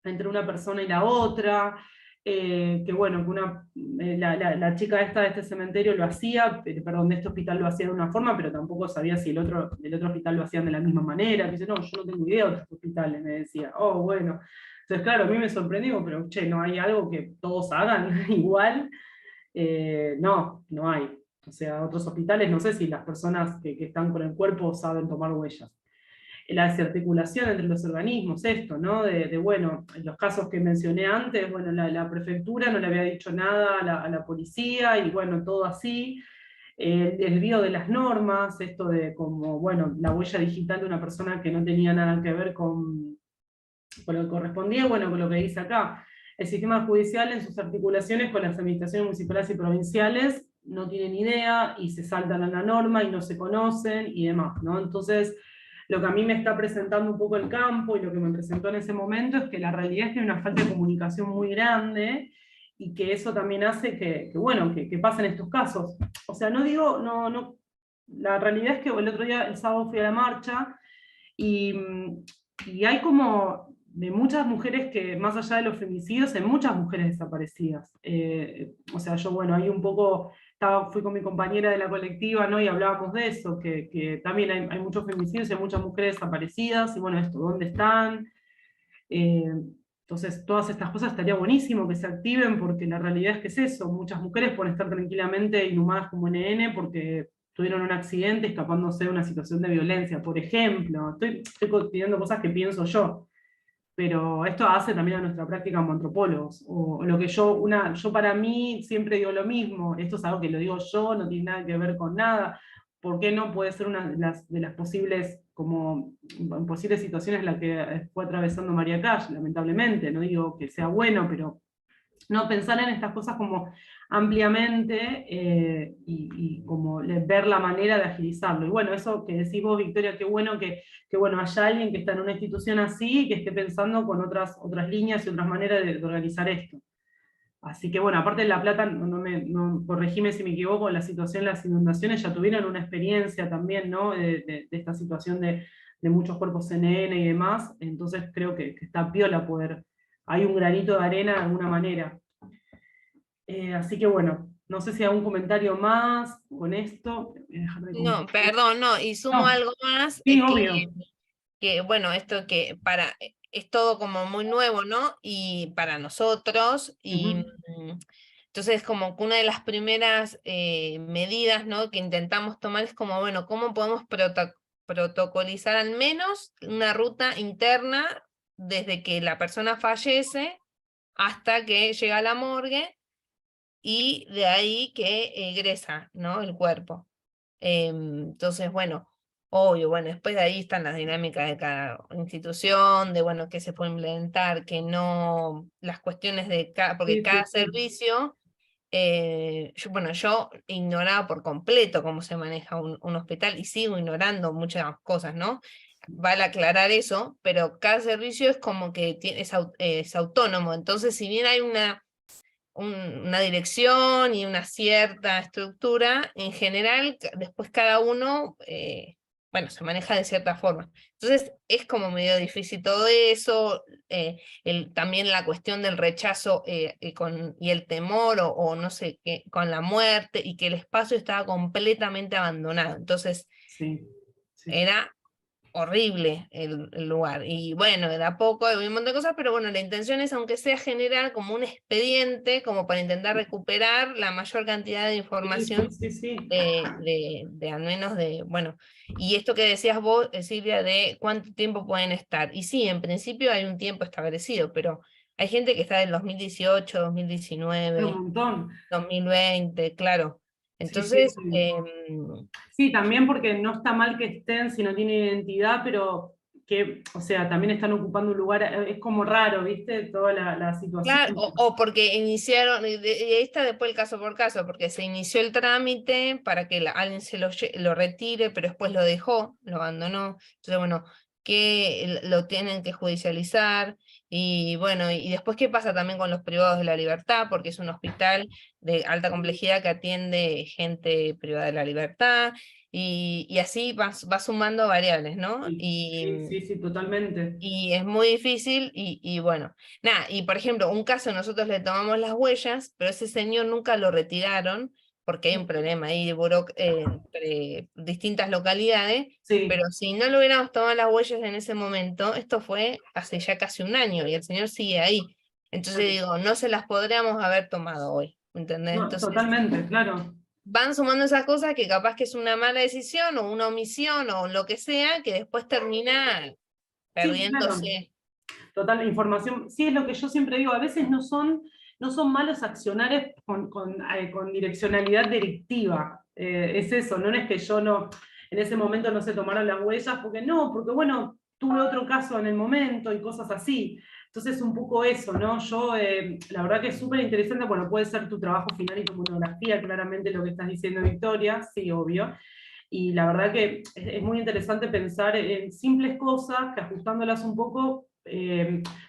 entre una persona y la otra, que bueno, que la chica esta de este cementerio lo hacía, perdón, de este hospital lo hacía de una forma, pero tampoco sabía si el otro hospital lo hacían de la misma manera. Me dice, no, yo no tengo idea de otros hospitales, me decía. Oh, bueno. Entonces, claro, a mí me sorprendió, pero che, ¿no hay algo que todos hagan igual? No hay. O sea, otros hospitales, no sé si las personas que están con el cuerpo saben tomar huellas. La desarticulación entre los organismos, esto, ¿no? Bueno, en los casos que mencioné antes, bueno, la prefectura no le había dicho nada a la policía, y bueno, todo así. El desvío de las normas, esto de como, bueno, la huella digital de una persona que no tenía nada que ver con lo que correspondía, bueno, con lo que dice acá. El sistema judicial en sus articulaciones con las administraciones municipales y provinciales no tienen idea y se saltan a la norma y no se conocen y demás, ¿no? Entonces, lo que a mí me está presentando un poco el campo y lo que me presentó en ese momento es que la realidad es que hay una falta de comunicación muy grande y que eso también hace bueno, que pasen estos casos. O sea, no digo, la realidad es que el otro día, el sábado, fui a la marcha y hay como de muchas mujeres que, más allá de los femicidios, hay muchas mujeres desaparecidas. O sea, yo, bueno, ahí un poco fui con mi compañera de la colectiva, ¿no? Y hablábamos de eso, que también hay muchos femicidios y hay muchas mujeres desaparecidas, y bueno, esto, ¿dónde están? Entonces, todas estas cosas estaría buenísimo que se activen, porque la realidad es que es eso, muchas mujeres pueden estar tranquilamente inhumadas como NN porque tuvieron un accidente escapándose de una situación de violencia, por ejemplo. Estoy pidiendo cosas que pienso yo, pero esto hace también a nuestra práctica como antropólogos, o lo que yo para mí siempre digo lo mismo, esto es algo que lo digo yo, no tiene nada que ver con nada. ¿Por qué no puede ser una de las posibles como en posibles situaciones la que fue atravesando María Cash, lamentablemente, no digo que sea bueno, pero no pensar en estas cosas como ampliamente y como ver la manera de agilizarlo. Y bueno, eso que decís vos, Victoria, qué bueno que bueno, haya alguien que está en una institución así y que esté pensando con otras líneas y otras maneras de organizar esto. Así que bueno, aparte de La Plata, corregime si me equivoco, la situación de las inundaciones ya tuvieron una experiencia también, ¿no? De esta situación de muchos cuerpos CNN y demás, entonces creo que está piola poder, hay un granito de arena de alguna manera. Así que bueno, no sé si hay algún comentario más con esto. No, perdón, no, y sumo No, algo más, sí, obvio. que bueno, esto que es todo como muy nuevo, ¿no? Y para nosotros, y entonces como que una de las primeras medidas, ¿no? Que intentamos tomar es como, bueno, ¿cómo podemos protocolizar al menos una ruta interna desde que la persona fallece hasta que llega a la morgue y de ahí que egresa, ¿no? El cuerpo. Entonces, bueno, obvio, bueno, después de ahí están las dinámicas de cada institución, de, bueno, qué se puede implementar, que no, las cuestiones de cada, porque Sí, cada sí, sí. servicio, yo ignoraba por completo cómo se maneja un hospital y sigo ignorando muchas cosas, ¿no? Vale aclarar eso, pero cada servicio es como que es autónomo, entonces si bien hay una dirección y una cierta estructura, en general, después cada uno, bueno, se maneja de cierta forma. Entonces es como medio difícil todo eso, también la cuestión del rechazo y el temor o no sé qué, con la muerte y que el espacio estaba completamente abandonado. Entonces Sí, sí. era horrible el lugar. Y bueno, de a poco hay un montón de cosas, pero bueno, la intención es, aunque sea generar como un expediente, como para intentar recuperar la mayor cantidad de información Sí, sí, sí. de al menos de, bueno, y esto que decías vos, Silvia, de cuánto tiempo pueden estar. Y sí, en principio hay un tiempo establecido, pero hay gente que está del 2018, Un 2019, montón. 2020, claro. Sí, sí, Entonces, sí. Sí, también porque no está mal que estén si no tienen identidad, pero que, o sea, también están ocupando un lugar, es como raro, ¿viste? Toda la situación. claro, o porque iniciaron, y ahí está después el caso por caso, porque se inició el trámite para que alguien se lo retire, pero después lo dejó, lo abandonó. Entonces, bueno, que lo tienen que judicializar, y bueno, y después qué pasa también con los privados de la libertad, porque es un hospital de alta complejidad que atiende gente privada de la libertad, y así va sumando variables, ¿no? Sí, sí, sí, totalmente. Y es muy difícil y bueno, nada, y por ejemplo, un caso nosotros le tomamos las huellas, pero ese señor nunca lo retiraron porque hay un problema ahí entre distintas localidades, Sí, pero si no le hubiéramos tomado las huellas en ese momento, esto fue hace ya casi un año y el señor sigue ahí. Entonces digo, no se las podríamos haber tomado hoy, ¿entendés? no, Entonces totalmente, claro. van sumando esas cosas que capaz que es una mala decisión o una omisión o lo que sea, que después termina Sí, claro. perdiéndose. Total, información. Sí, es lo que yo siempre digo, a veces no son malos accionarios con direccionalidad directiva. Es eso, no es que yo no, en ese momento no se tomaron las huellas, porque no, porque bueno, tuve otro caso en el momento y cosas así. Entonces, un poco eso, ¿no? Yo, la verdad que es súper interesante, bueno, puede ser tu trabajo final y tu monografía, claramente lo que estás diciendo, Victoria, sí, obvio. Y la verdad que es muy interesante pensar en simples cosas que ajustándolas un poco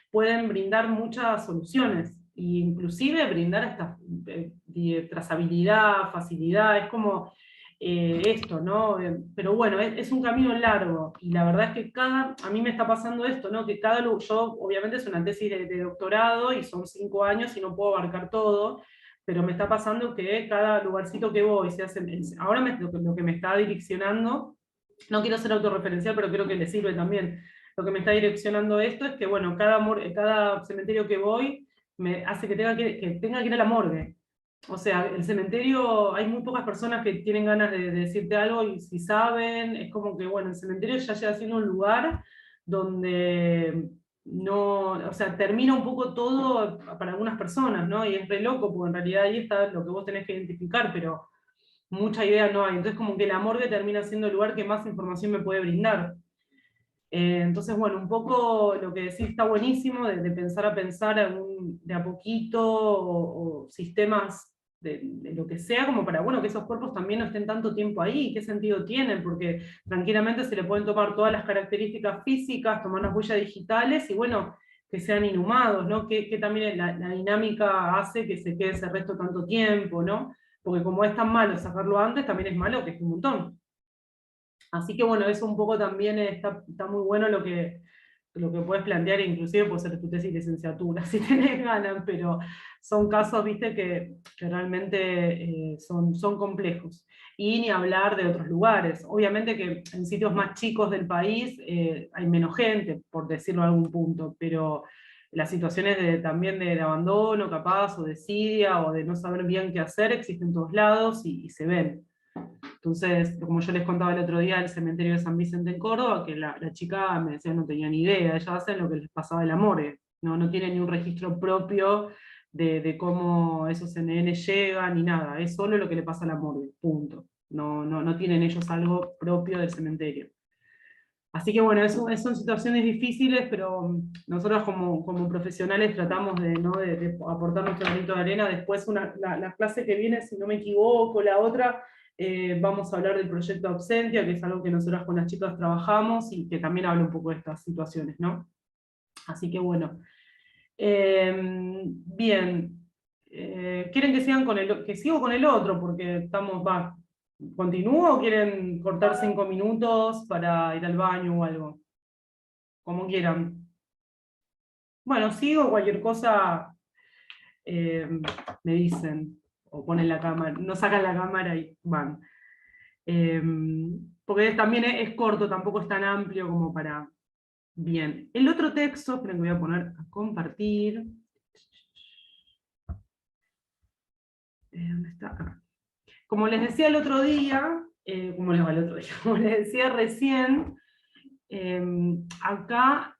pueden brindar muchas soluciones, e inclusive brindar esta trazabilidad, facilidad, es como esto, ¿no? Pero bueno, es un camino largo, y la verdad es que a mí me está pasando esto, ¿no? Que yo obviamente es una tesis de doctorado, y son 5 años y no puedo abarcar todo, pero me está pasando que cada lugarcito que voy, ahora lo que me está direccionando, no quiero ser autorreferencial, pero creo que le sirve también, lo que me está direccionando esto es que, bueno, cada cementerio que voy me hace que tenga que ir a la morgue. O sea, el cementerio, hay muy pocas personas que tienen ganas de decirte algo, y si saben, es como que, bueno, el cementerio ya llega siendo un lugar donde no, o sea, termina un poco todo para algunas personas, ¿no? Y es re loco, porque en realidad ahí está lo que vos tenés que identificar, pero mucha idea no hay. Entonces como que la morgue termina siendo el lugar que más información me puede brindar. Entonces, bueno, un poco lo que decís está buenísimo, de pensar a pensar de a poquito, o sistemas de lo que sea, como para, bueno, que esos cuerpos también no estén tanto tiempo ahí. ¿Qué sentido tienen? Porque tranquilamente se le pueden tomar todas las características físicas, tomar las huellas digitales, y bueno, que sean inhumados, ¿no? Que también la dinámica hace que se quede ese resto tanto tiempo, ¿no? Porque como es tan malo sacarlo antes, también es malo que es un montón. Así que bueno, eso un poco también está muy bueno lo que puedes plantear, inclusive puede ser tu tesis de licenciatura, si tenés ganas, pero son casos, viste, que realmente son complejos. Y ni hablar de otros lugares. Obviamente que en sitios más chicos del país hay menos gente, por decirlo a algún punto, pero las situaciones también de abandono, capaz, o de desidia, o de no saber bien qué hacer, existen en todos lados y se ven. Entonces, como yo les contaba el otro día del cementerio de San Vicente en Córdoba, que la chica me decía no tenía ni idea, ella hace lo que les pasaba de la morgue, no tiene ni un registro propio de cómo esos NN llegan, ni nada, es solo lo que le pasa a la morgue, punto. No tienen ellos algo propio del cementerio. Así que bueno, son situaciones difíciles, pero nosotros como profesionales tratamos de aportar nuestro granito de arena. Después la clase que viene, si no me equivoco, la otra, vamos a hablar del proyecto Absentia, que es algo que nosotros con las chicas trabajamos y que también habla un poco de estas situaciones, ¿no? Así que bueno. Bien. ¿Quieren que sigan que sigo con el otro? Porque ¿continúo o quieren cortar 5 minutos para ir al baño o algo? Como quieran. Bueno, sigo, cualquier cosa eh, me dicen, o ponen la cámara, no sacan la cámara y van. Eh, Porque también es corto, tampoco es tan amplio como para... Bien. El otro texto, esperen que voy a poner a compartir. ¿Dónde está? Acá. Como les decía el otro día, como les va el otro día, como les decía recién, acá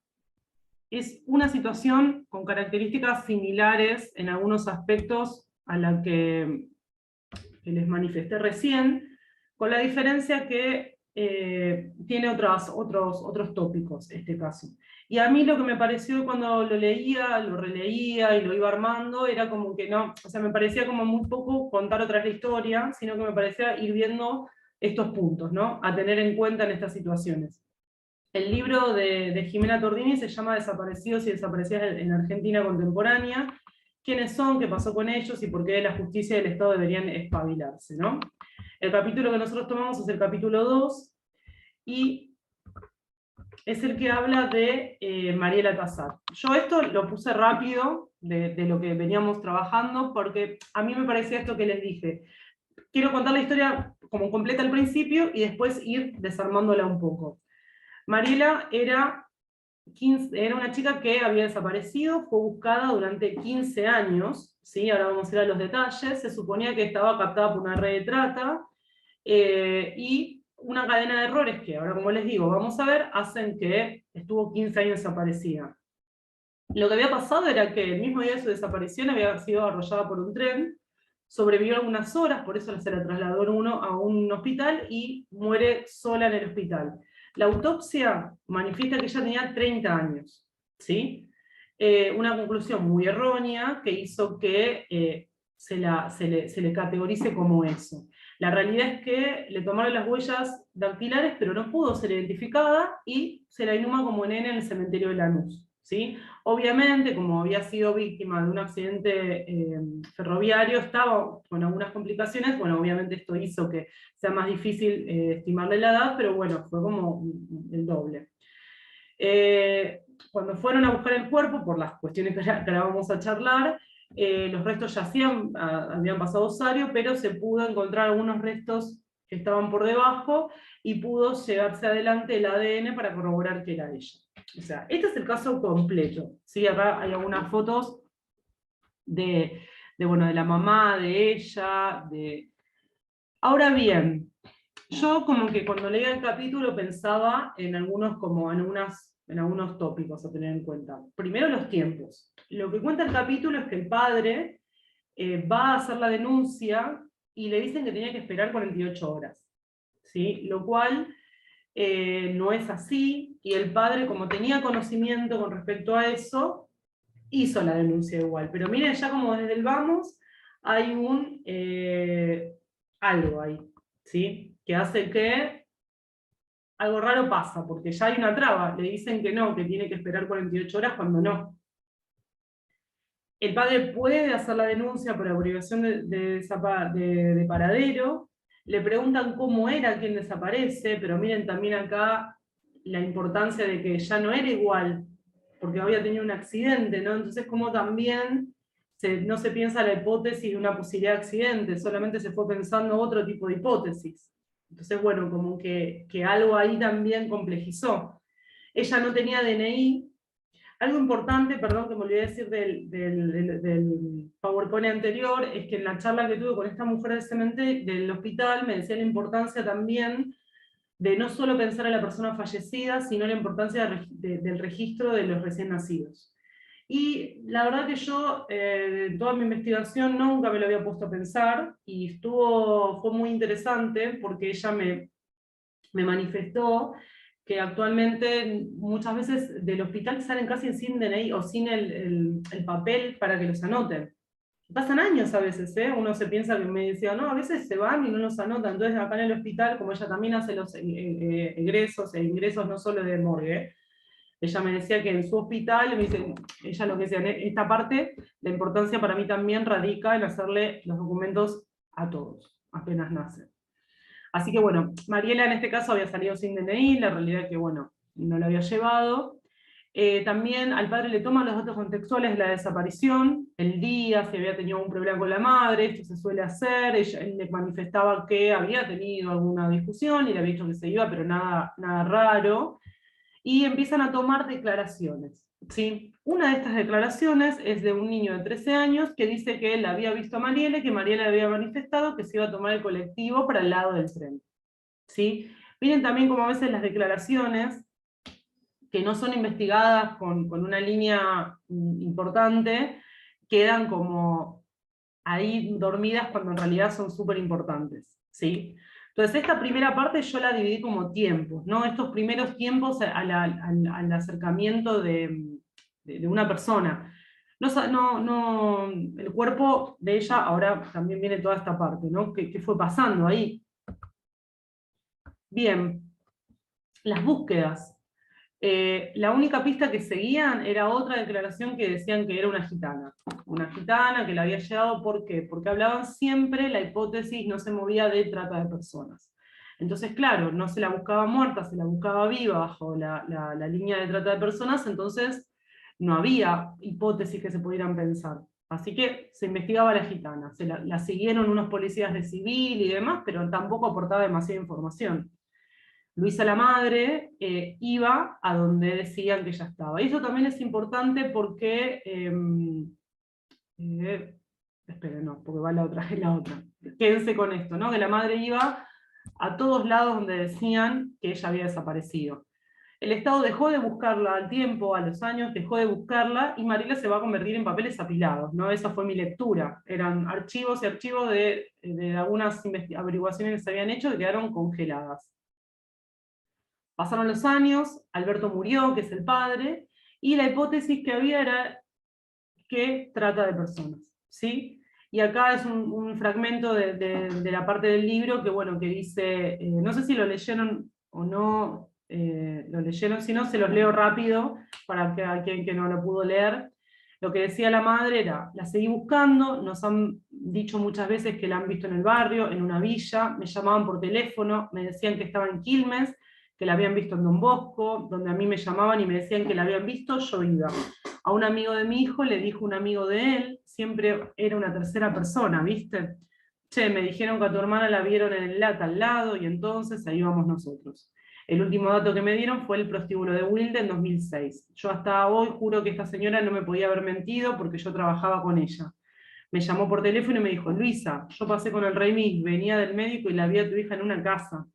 es una situación con características similares en algunos aspectos a la que les manifesté recién, con la diferencia que tiene otros tópicos este caso. Y a mí lo que me pareció cuando lo leía, lo releía y lo iba armando, era como que no, o sea, me parecía como muy poco contar otra historia, sino que me parecía ir viendo estos puntos, ¿no? A tener en cuenta en estas situaciones. El libro de Jimena Tordini se llama Desaparecidos y Desaparecidas en Argentina Contemporánea. ¿Quiénes son? ¿Qué pasó con ellos? Y por qué la justicia y el Estado deberían espabilarse, ¿no? El capítulo que nosotros tomamos es el capítulo 2, y es el que habla de Mariela Tassat. Yo esto lo puse rápido de lo que veníamos trabajando, porque a mí me parecía esto que les dije. Quiero contar la historia como completa al principio y después ir desarmándola un poco. Mariela era una chica que había desaparecido, fue buscada durante 15 años, ¿sí? Ahora vamos a ir a los detalles. Se suponía que estaba captada por una red de trata, y una cadena de errores que ahora, como les digo, vamos a ver, hacen que estuvo 15 años desaparecida. Lo que había pasado era que el mismo día de su desaparición había sido arrollada por un tren, sobrevivió algunas horas, por eso se la trasladó a un hospital y muere sola en el hospital. La autopsia manifiesta que ella tenía 30 años, ¿sí? Una conclusión muy errónea que hizo que se le categorice como eso. La realidad es que le tomaron las huellas dactilares, pero no pudo ser identificada y se la inhuma como nena en el cementerio de Lanús, ¿sí? Obviamente, como había sido víctima de un accidente ferroviario, estaba con algunas complicaciones. Bueno, obviamente esto hizo que sea más difícil estimarle la edad, pero bueno, fue como el doble. Cuando fueron a buscar el cuerpo, por las cuestiones que ahora vamos a charlar, los restos ya habían pasado osario, pero se pudo encontrar algunos restos que estaban por debajo, y pudo llevarse adelante el ADN para corroborar que era ella. O sea, este es el caso completo, ¿sí? Acá hay algunas fotos de la mamá, de ella, Ahora bien, yo como que cuando leía el capítulo pensaba en algunos tópicos a tener en cuenta. Primero, los tiempos. Lo que cuenta el capítulo es que el padre va a hacer la denuncia y le dicen que tenía que esperar 48 horas, ¿sí? Lo cual no es así, y el padre, como tenía conocimiento con respecto a eso, hizo la denuncia igual. Pero miren, ya como desde el vamos, hay un algo ahí, ¿sí? Que hace que algo raro pasa, porque ya hay una traba, le dicen que no, que tiene que esperar 48 horas cuando no. El padre puede hacer la denuncia por obligación de paradero, le preguntan cómo era quien desaparece, pero miren también acá la importancia de que ya no era igual, porque había tenido un accidente, ¿no? Entonces como también no se piensa la hipótesis de una posibilidad de accidente, solamente se fue pensando otro tipo de hipótesis. Entonces, bueno, como que algo ahí también complejizó. Ella no tenía DNI. Algo importante, perdón que me olvidé decir del PowerPoint anterior, es que en la charla que tuve con esta mujer del cementerio, del hospital, me decía la importancia también de no solo pensar en la persona fallecida, sino la importancia del registro de los recién nacidos. Y la verdad que yo, toda mi investigación, nunca me lo había puesto a pensar, y fue muy interesante porque ella me manifestó que actualmente muchas veces del hospital salen casi sin DNI o sin el papel para que los anoten. Pasan años a veces, ¿eh? Uno se piensa que me decía, no, a veces se van y no los anotan. Entonces acá en el hospital, como ella también hace los egresos e ingresos no solo de morgue, ella me decía que en su hospital, me dice, ella lo que decía, en esta parte, la importancia para mí también radica en hacerle los documentos a todos, apenas nacen. Así que bueno, Mariela en este caso había salido sin DNI, la realidad es que bueno, no lo había llevado. También al padre le toman los datos contextuales de la desaparición, el día, si había tenido un problema con la madre, esto se suele hacer, él le manifestaba que había tenido alguna discusión y le había dicho que se iba, pero nada raro, y empiezan a tomar declaraciones. ¿Sí? Una de estas declaraciones es de un niño de 13 años que dice que él había visto a Mariela y que Mariela había manifestado que se iba a tomar el colectivo para el lado del tren. ¿Sí? Miren también como a veces las declaraciones que no son investigadas con una línea importante, quedan como ahí dormidas cuando en realidad son súper importantes. ¿Sí? Entonces esta primera parte yo la dividí como tiempos, ¿no? Estos primeros tiempos al acercamiento de una persona. El cuerpo de ella, ahora también viene toda esta parte, ¿no? ¿Qué fue pasando ahí? Bien, las búsquedas. La única pista que seguían era otra declaración que decían que era una gitana que la había llegado. ¿Por qué? Porque hablaban siempre, la hipótesis no se movía de trata de personas. Entonces, claro, no se la buscaba muerta, se la buscaba viva bajo la línea de trata de personas, entonces no había hipótesis que se pudieran pensar. Así que se investigaba a la gitana, la siguieron unos policías de civil y demás, pero tampoco aportaba demasiada información. Luisa la madre iba a donde decían que ya estaba. Y eso también es importante porque, esperen, no, porque va la otra, es la otra. Quédense con esto, ¿no? Que la madre iba a todos lados donde decían que ella había desaparecido. El Estado dejó de buscarla al tiempo, a los años, dejó de buscarla, y Mariela se va a convertir en papeles apilados, ¿no? Esa fue mi lectura. Eran archivos y archivos de algunas averiguaciones que se habían hecho que quedaron congeladas. Pasaron los años, Alberto murió, que es el padre, y la hipótesis que había era que trata de personas, ¿sí? Y acá es un fragmento de la parte del libro que, bueno, que dice, no sé si lo leyeron o no, lo leyeron, si no, se los leo rápido para que aquel que no lo pudo leer. Lo que decía la madre era, la seguí buscando, nos han dicho muchas veces que la han visto en el barrio, en una villa, me llamaban por teléfono, me decían que estaba en Quilmes, que la habían visto en Don Bosco, donde a mí me llamaban y me decían que la habían visto, yo iba. A un amigo de mi hijo le dijo un amigo de él, siempre era una tercera persona, ¿viste? Che, me dijeron que a tu hermana la vieron en el lata al lado, y entonces ahí vamos nosotros. El último dato que me dieron fue el prostíbulo de Wilde en 2006. Yo hasta hoy juro que esta señora no me podía haber mentido porque yo trabajaba con ella. Me llamó por teléfono y me dijo, Luisa, yo pasé con el remis, venía del médico y la vi a tu hija en una casa.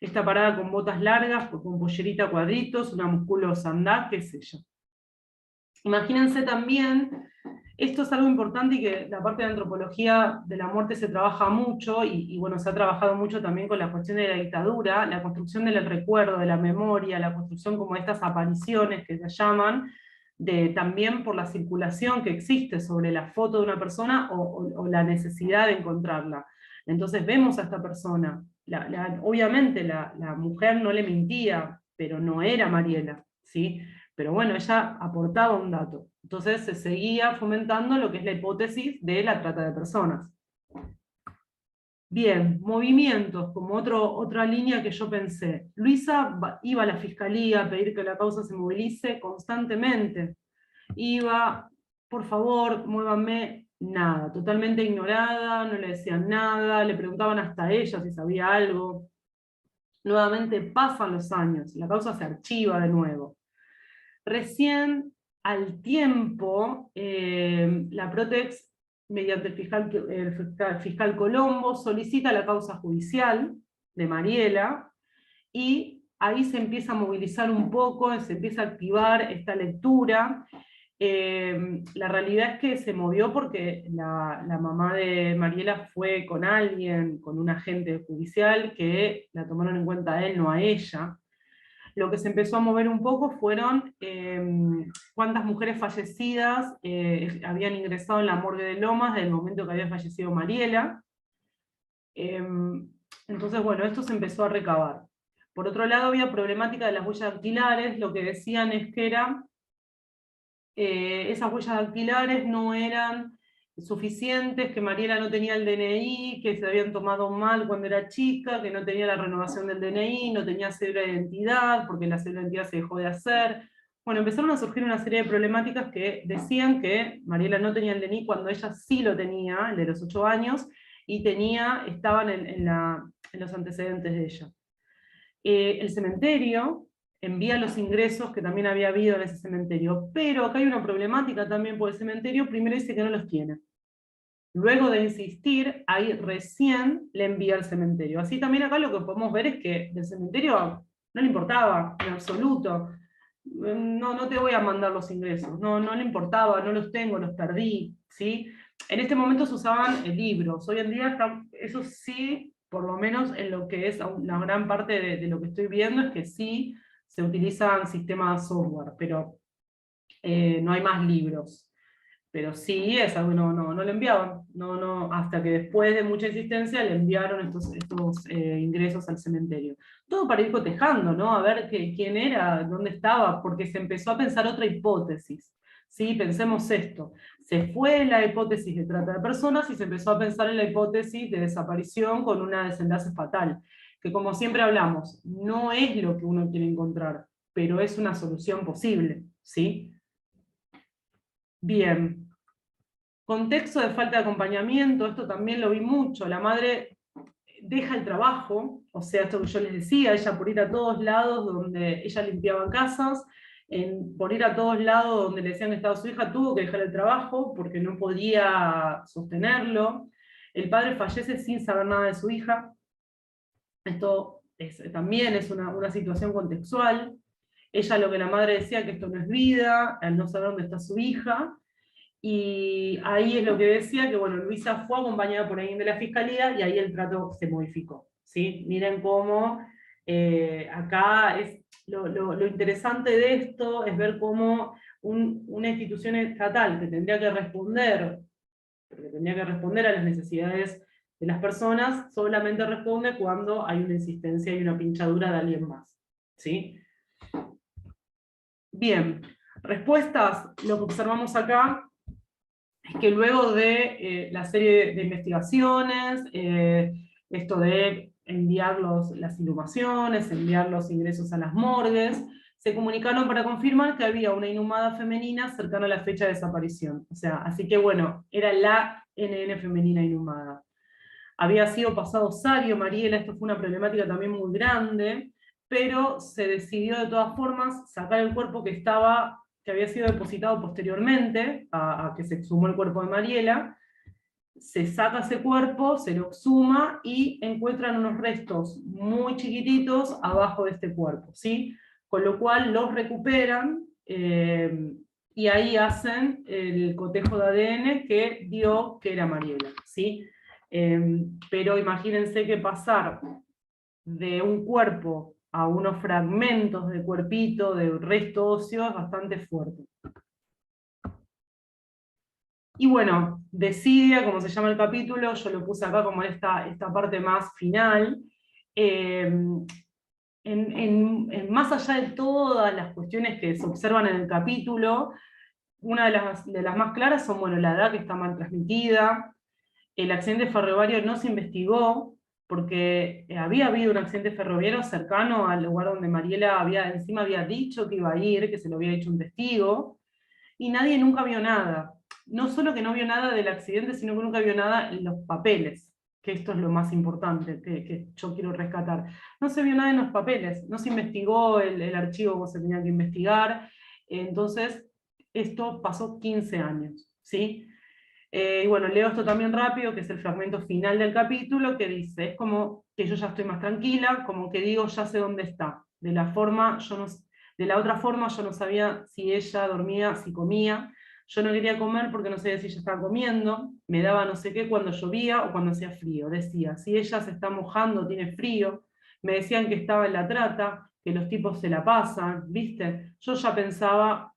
Está parada con botas largas, con pollerita a cuadritos, una musculosa, andá, qué sé yo. Imagínense también, esto es algo importante y que la parte de antropología de la muerte se trabaja mucho, y bueno, se ha trabajado mucho también con la cuestión de la dictadura, la construcción del recuerdo, de la memoria, la construcción como estas apariciones que se llaman, también por la circulación que existe sobre la foto de una persona o la necesidad de encontrarla. Entonces vemos a esta persona, obviamente la mujer no le mentía, pero no era Mariela, ¿sí? Pero bueno, ella aportaba un dato. Entonces se seguía fomentando lo que es la hipótesis de la trata de personas. Bien, movimientos, como otra línea que yo pensé. Luisa iba a la fiscalía a pedir que la causa se movilice constantemente. Iba, por favor, muévanme, nada, totalmente ignorada, no le decían nada, le preguntaban hasta a ella si sabía algo. Nuevamente pasan los años, la causa se archiva de nuevo. Recién al tiempo, la Protex, mediante el fiscal Colombo, solicita la causa judicial de Mariela, y ahí se empieza a movilizar un poco, se empieza a activar esta lectura. La realidad es que se movió porque la mamá de Mariela fue con alguien, con un agente judicial, que la tomaron en cuenta a él, no a ella. Lo que se empezó a mover un poco fueron cuántas mujeres fallecidas habían ingresado en la morgue de Lomas desde el momento que había fallecido Mariela. Entonces, bueno, esto se empezó a recabar. Por otro lado, había problemática de las huellas dactilares. Lo que decían es que esas huellas dactilares no eran suficientes, que Mariela no tenía el DNI, que se habían tomado mal cuando era chica, que no tenía la renovación del DNI, no tenía cédula de identidad, porque la cédula de identidad se dejó de hacer. Bueno, empezaron a surgir una serie de problemáticas que decían que Mariela no tenía el DNI cuando ella sí lo tenía, el de los 8 años, y estaban en los antecedentes de ella. El cementerio envía los ingresos que también había habido en ese cementerio, pero acá hay una problemática también por el cementerio. Primero dice que no los tiene. Luego de insistir, ahí recién le envía al cementerio. Así también acá lo que podemos ver es que del cementerio no le importaba en absoluto. No te voy a mandar los ingresos, no le importaba, no los tengo, los perdí, ¿sí? En este momento se usaban libros, hoy en día eso sí, por lo menos en lo que es la gran parte de lo que estoy viendo, es que sí se utilizan sistemas software, pero no hay más libros. Pero sí, es algo, no le enviaban, hasta que después de mucha insistencia le enviaron estos ingresos al cementerio. Todo para ir cotejando, ¿no? A ver quién era, dónde estaba, porque se empezó a pensar otra hipótesis. ¿Sí? Pensemos esto, se fue la hipótesis de trata de personas y se empezó a pensar en la hipótesis de desaparición con una desenlace fatal, que como siempre hablamos, no es lo que uno quiere encontrar, pero es una solución posible, ¿sí? Bien. Contexto de falta de acompañamiento, esto también lo vi mucho. La madre deja el trabajo, o sea, esto que yo les decía, ella por ir a todos lados donde ella limpiaba casas, por ir a todos lados donde le decían que estaba su hija, tuvo que dejar el trabajo porque no podía sostenerlo. El padre fallece sin saber nada de su hija. Esto también es una situación contextual. Ella, lo que la madre decía, que esto no es vida, al no saber dónde está su hija. Y ahí es lo que decía, que bueno, Luisa fue acompañada por alguien de la fiscalía y ahí el trato se modificó, ¿sí? Miren cómo acá es lo interesante de esto es ver cómo una institución estatal que tendría que responder a las necesidades de las personas, solamente responde cuando hay una insistencia y una pinchadura de alguien más, ¿sí? Bien, respuestas, lo que observamos acá es que luego de la serie de investigaciones, esto de enviar las inhumaciones, enviar los ingresos a las morgues, se comunicaron para confirmar que había una inhumada femenina cercana a la fecha de desaparición. O sea, así que bueno, era la NN femenina inhumada. Había sido pasado Sario, Mariela, esto fue una problemática también muy grande, pero se decidió de todas formas sacar el cuerpo que había sido depositado posteriormente a que se exhumó el cuerpo de Mariela. Se saca ese cuerpo, se lo exhuma y encuentran unos restos muy chiquititos abajo de este cuerpo, ¿sí? Con lo cual los recuperan y ahí hacen el cotejo de ADN que dio que era Mariela, ¿sí? Pero imagínense que pasar de un cuerpo a unos fragmentos de cuerpito, de resto óseo, es bastante fuerte. Y bueno, Desidia, como se llama el capítulo, yo lo puse acá como esta parte más final. Más allá de todas las cuestiones que se observan en el capítulo, una de las más claras son, bueno, la edad que está mal transmitida, el accidente ferroviario no se investigó, porque había habido un accidente ferroviario cercano al lugar donde Mariela encima había dicho que iba a ir, que se lo había dicho un testigo, y nadie nunca vio nada. No solo que no vio nada del accidente, sino que nunca vio nada en los papeles, que esto es lo más importante que yo quiero rescatar. No se vio nada en los papeles, no se investigó el archivo como se tenía que investigar, entonces esto pasó 15 años, ¿sí? Y bueno, leo esto también rápido, que es el fragmento final del capítulo, que dice, es como que yo ya estoy más tranquila, como que digo, ya sé dónde está. De la otra forma yo no sabía si ella dormía, si comía. Yo no quería comer porque no sabía si ella estaba comiendo. Me daba no sé qué cuando llovía o cuando hacía frío. Decía, si ella se está mojando, tiene frío. Me decían que estaba en la trata, que los tipos se la pasan, ¿viste? Yo ya pensaba...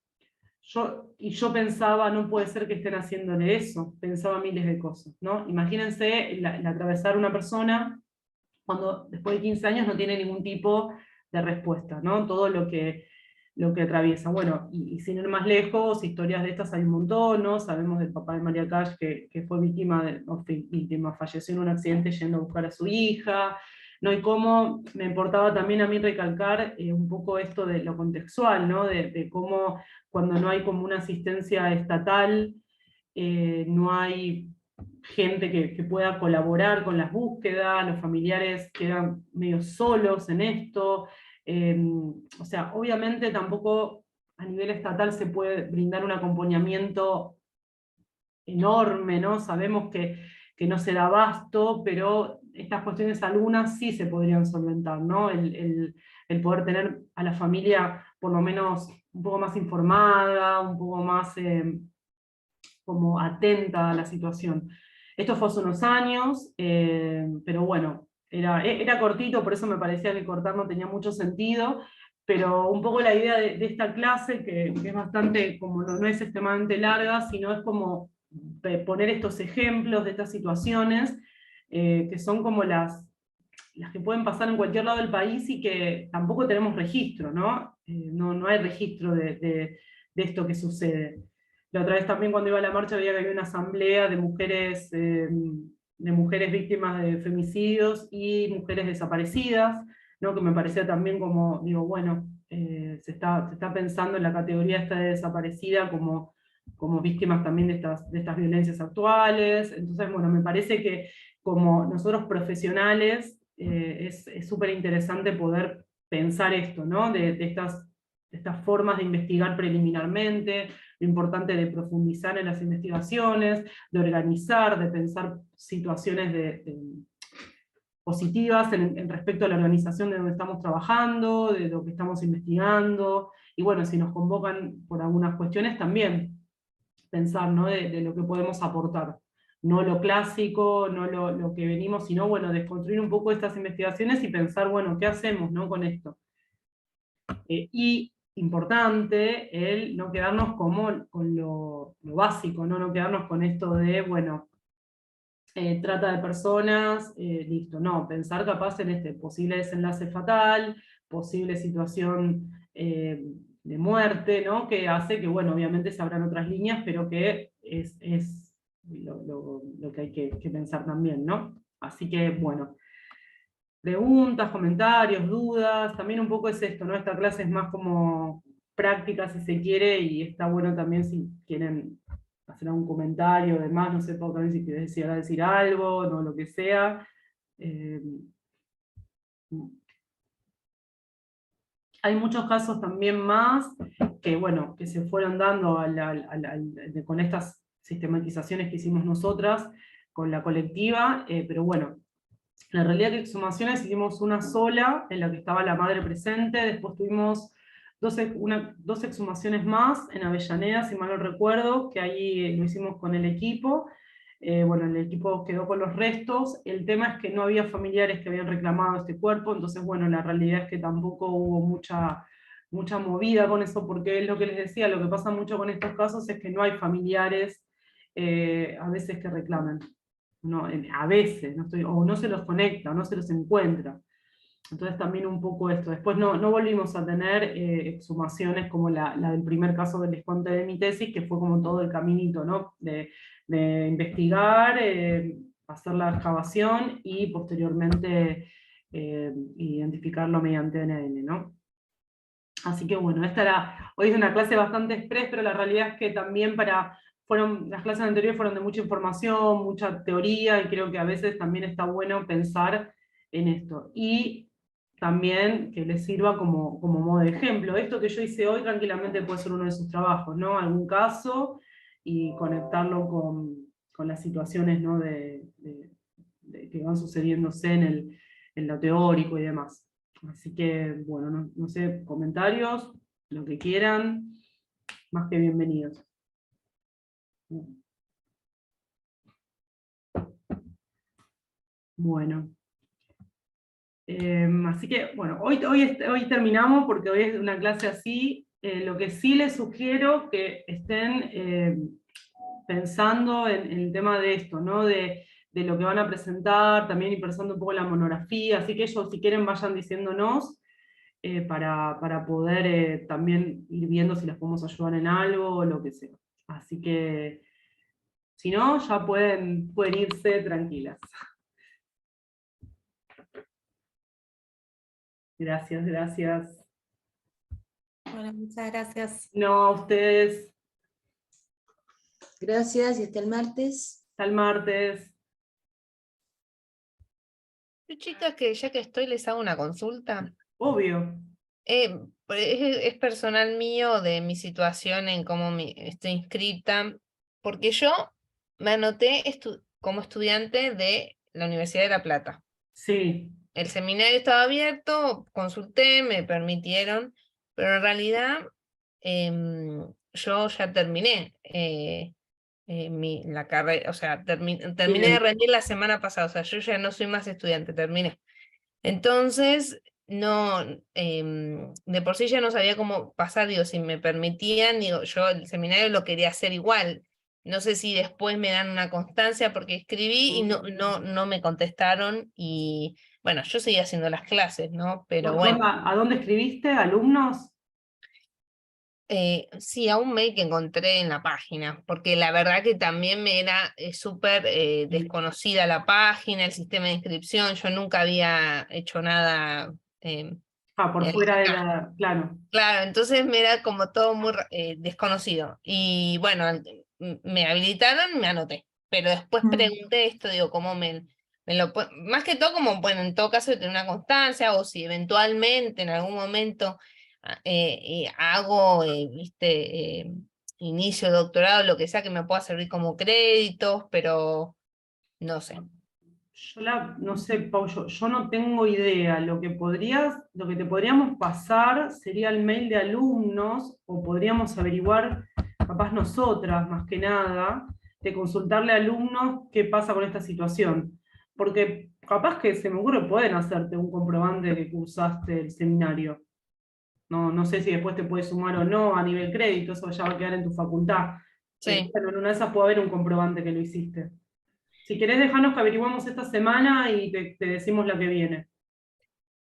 yo pensaba, no puede ser que estén haciéndole eso, pensaba miles de cosas, ¿no? Imagínense el atravesar una persona cuando después de 15 años no tiene ningún tipo de respuesta, ¿no? Todo lo que atraviesa. Bueno, y sin ir más lejos, historias de estas hay un montón, ¿no? Sabemos del papá de María Cash que fue falleció en un accidente yendo a buscar a su hija, ¿no? Y cómo me importaba también a mí recalcar un poco esto de lo contextual, ¿no? De cómo cuando no hay como una asistencia estatal, no hay gente que pueda colaborar con las búsquedas, los familiares quedan medio solos en esto. O sea, obviamente tampoco a nivel estatal se puede brindar un acompañamiento enorme, ¿no? Sabemos que no se da abasto, pero estas cuestiones algunas sí se podrían solventar, ¿no? El poder tener a la familia por lo menos un poco más informada, un poco más como atenta a la situación. Esto fue hace unos años, pero bueno, era cortito, por eso me parecía que cortar no tenía mucho sentido, pero un poco la idea de esta clase, que es bastante, como no es extremadamente larga, sino es como poner estos ejemplos de estas situaciones, que son como las que pueden pasar en cualquier lado del país y que tampoco tenemos registro, ¿no? No hay registro de esto que sucede. La otra vez también cuando iba a la marcha veía que había una asamblea de mujeres víctimas de femicidios y mujeres desaparecidas, ¿no? Que me parecía también como, digo, bueno, se está pensando en la categoría esta de desaparecida como víctimas también de estas violencias actuales. Entonces, bueno, me parece que como nosotros profesionales es súper interesante poder pensar esto, ¿no? De estas formas de investigar preliminarmente, lo importante de profundizar en las investigaciones, de organizar, de pensar situaciones positivas en respecto a la organización de donde estamos trabajando, de lo que estamos investigando, y bueno, si nos convocan por algunas cuestiones también pensar, ¿no? de lo que podemos aportar. No lo clásico, no lo que venimos, sino bueno, desconstruir un poco estas investigaciones y pensar, bueno, ¿qué hacemos, ¿no? con esto? Y importante el no quedarnos como con lo básico, ¿no? No quedarnos con esto de, bueno, trata de personas, listo, no, pensar capaz en este posible desenlace fatal, posible situación de muerte, ¿no? Que hace que, bueno, obviamente se abran otras líneas, pero que es lo que hay que pensar también, ¿no? Así que, bueno, preguntas, comentarios, dudas, también un poco es esto, ¿no? Esta clase es más como práctica si se quiere, y está bueno también si quieren hacer algún comentario, además, no sé, Pau, también si quieres decir algo, no, lo que sea. Hay muchos casos también más que, bueno, que se fueron dando con estas sistematizaciones que hicimos nosotras, con la colectiva, pero bueno, en realidad que exhumaciones hicimos una sola, en la que estaba la madre presente, después tuvimos dos exhumaciones más en Avellaneda, si mal no recuerdo, que ahí lo hicimos con el equipo. Bueno, el equipo quedó con los restos. El tema es que no había familiares que habían reclamado este cuerpo, entonces, bueno, la realidad es que tampoco hubo mucha movida con eso, porque es lo que les decía, lo que pasa mucho con estos casos es que no hay familiares a veces que reclamen. No, a veces, o no se los conecta, o no se los encuentra. Entonces también un poco esto. Después no volvimos a tener exhumaciones como la del primer caso del desconte de mi tesis, que fue como todo el caminito, ¿no? De investigar, hacer la excavación y posteriormente identificarlo mediante ADN, ¿no? Así que bueno, hoy es una clase bastante express, pero la realidad es que también las clases anteriores fueron de mucha información, mucha teoría, y creo que a veces también está bueno pensar en esto. Y también que les sirva como modo de ejemplo. Esto que yo hice hoy tranquilamente puede ser uno de sus trabajos, ¿no? Algún caso y conectarlo con las situaciones, ¿no? Que van sucediéndose en lo teórico y demás. Así que, bueno, no sé, comentarios, lo que quieran, más que bienvenidos. Bueno. Así que, bueno, hoy terminamos porque hoy es una clase así. Lo que sí les sugiero que estén pensando en el tema de esto, ¿no? De lo que van a presentar, también ir pensando un poco en la monografía, así que ellos si quieren vayan diciéndonos para poder también ir viendo si les podemos ayudar en algo o lo que sea. Así que, si no, ya pueden irse tranquilas. Gracias, gracias. Bueno, muchas gracias. No, a ustedes. Gracias y hasta el martes. Hasta el martes. Chicas, que ya que estoy les hago una consulta. Obvio. Es personal mío de mi situación en cómo estoy inscrita, porque yo me anoté como estudiante de la Universidad de La Plata. Sí. El seminario estaba abierto, consulté, me permitieron, pero en realidad yo ya terminé la carrera, o sea, terminé de rendir la semana pasada, o sea, yo ya no soy más estudiante, terminé. Entonces, no, de por sí ya no sabía cómo pasar, digo, si me permitían, digo, yo el seminario lo quería hacer igual. No sé si después me dan una constancia porque escribí y no me contestaron y bueno, yo seguí haciendo las clases, ¿no? Pero bueno. ¿A dónde escribiste? ¿Alumnos? Sí, a un mail que encontré en la página, porque la verdad que también me era súper desconocida la página, el sistema de inscripción, yo nunca había hecho nada. Por fuera de la... Claro. Claro, entonces me era como todo muy desconocido. Y bueno, me habilitaron, me anoté, pero después pregunté esto, digo, ¿cómo más que todo como, bueno, en todo caso de tener una constancia, o si eventualmente en algún momento hago, viste, inicio de doctorado, lo que sea que me pueda servir como créditos, pero no sé. No sé, Pau, yo no tengo idea. Lo que te podríamos pasar sería el mail de alumnos, o podríamos averiguar, capaz nosotras, más que nada, de consultarle a alumnos qué pasa con esta situación. Porque capaz que se me ocurre, pueden hacerte un comprobante de que cursaste el seminario. No sé si después te puedes sumar o no a nivel crédito, eso ya va a quedar en tu facultad. Sí. Pero en una de esas puede haber un comprobante que lo hiciste. Si querés dejarnos que averiguamos esta semana y te decimos la que viene.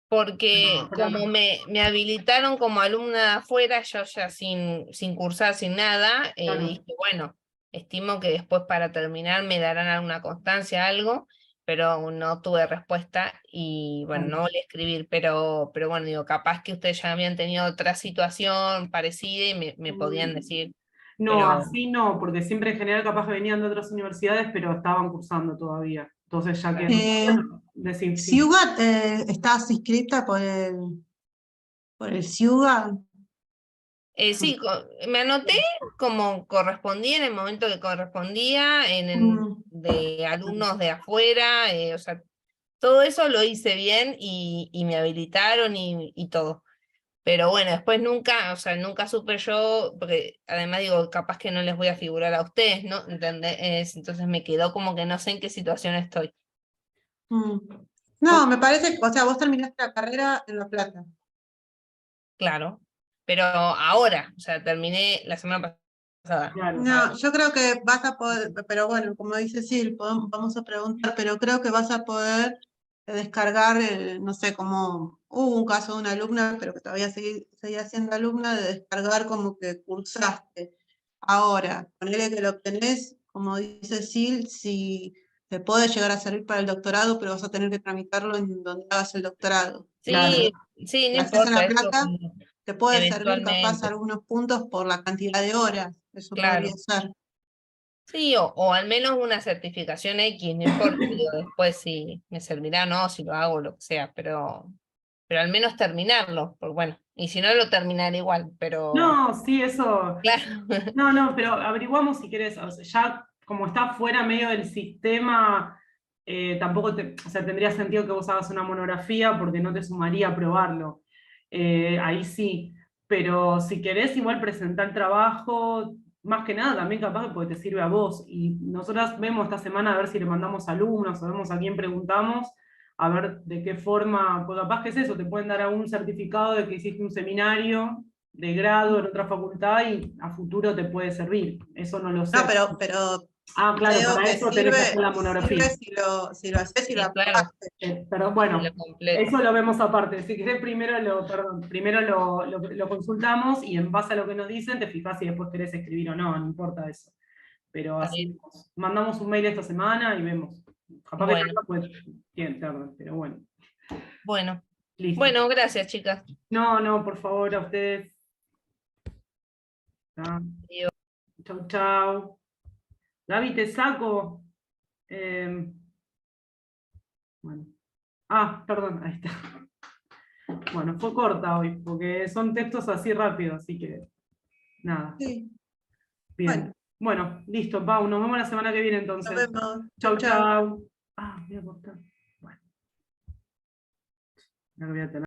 Porque como me habilitaron como alumna afuera, yo ya sin cursar, sin nada, Claro. dije, bueno, estimo que después para terminar me darán alguna constancia, algo, pero no tuve respuesta y bueno, no volví a escribir, pero bueno, digo, capaz que ustedes ya habían tenido otra situación parecida y me podían decir. No, pero... así no, porque siempre en general capaz que venían de otras universidades, pero estaban cursando todavía. Entonces ya que... ¿Ciuga, estás inscrita por el Ciuga? Sí, me anoté como correspondía en el momento que correspondía, de alumnos de afuera, o sea, todo eso lo hice bien y me habilitaron y todo. Pero bueno, después nunca, o sea, nunca supe yo, porque además digo, capaz que no les voy a figurar a ustedes, ¿no? ¿Entendés? Entonces me quedó como que no sé en qué situación estoy. No, me parece, o sea, vos terminaste la carrera en La Plata. Claro. Pero ahora, o sea, terminé la semana pasada. Claro. No, yo creo que vas a poder, pero bueno, como dice Sil, vamos a preguntar, pero creo que vas a poder descargar, no sé, como hubo un caso de una alumna, pero que todavía seguía siendo alumna, de descargar como que cursaste. Ahora, ponele que lo tenés, como dice Sil, si te puede llegar a servir para el doctorado, pero vas a tener que tramitarlo en donde hagas el doctorado. Sí, sí, no Si haces en importa, La eso Plata, como te puede servir capaz eventualmente, algunos puntos por la cantidad de horas, eso podría claro. ser. Sí, o al menos una certificación X, no importa, digo, después si me servirá o no, si lo hago, lo que sea, pero al menos terminarlo, porque bueno, y si no lo terminaré igual, pero No, sí, eso. claro, No, pero averiguamos si querés, o sea, ya como está fuera medio del sistema, tampoco o sea, tendría sentido que vos hagas una monografía porque no te sumaría a probarlo. Ahí sí, pero si querés igual presentar el trabajo, más que nada también capaz porque te sirve a vos. Y nosotras vemos esta semana a ver si le mandamos alumnos, o vemos a quién preguntamos, a ver de qué forma, pues capaz que es eso, te pueden dar algún certificado de que hiciste un seminario de grado en otra facultad y a futuro te puede servir. Eso no lo sé. No, pero Ah, claro, creo para que eso tenés que hacer la sirve monografía. si lo haces y lo sí, claro, aprobaste. Pero sí, bueno, lo completo. eso lo vemos aparte. Si querés, primero lo consultamos y en base a lo que nos dicen, te fijas si después querés escribir o no, no importa eso. Pero Está así bien. mandamos un mail esta semana y vemos. Capaz que Bueno, tarda, pues bien, tarda, pero bueno, bueno, listo. bueno, gracias, chicas. No, por favor, a ustedes. Ah, Adiós. chau, chau. Gaby, te saco. Eh, bueno. Ah, perdón, ahí está. Bueno, fue corta hoy, porque son textos así rápidos, así que nada, Sí, bien. bueno, Bueno, listo, Pau, nos vemos la semana que viene nos entonces. vemos. Chau, Chau, chau. chau. Ah, voy a cortar. Bueno, no lo voy a tener.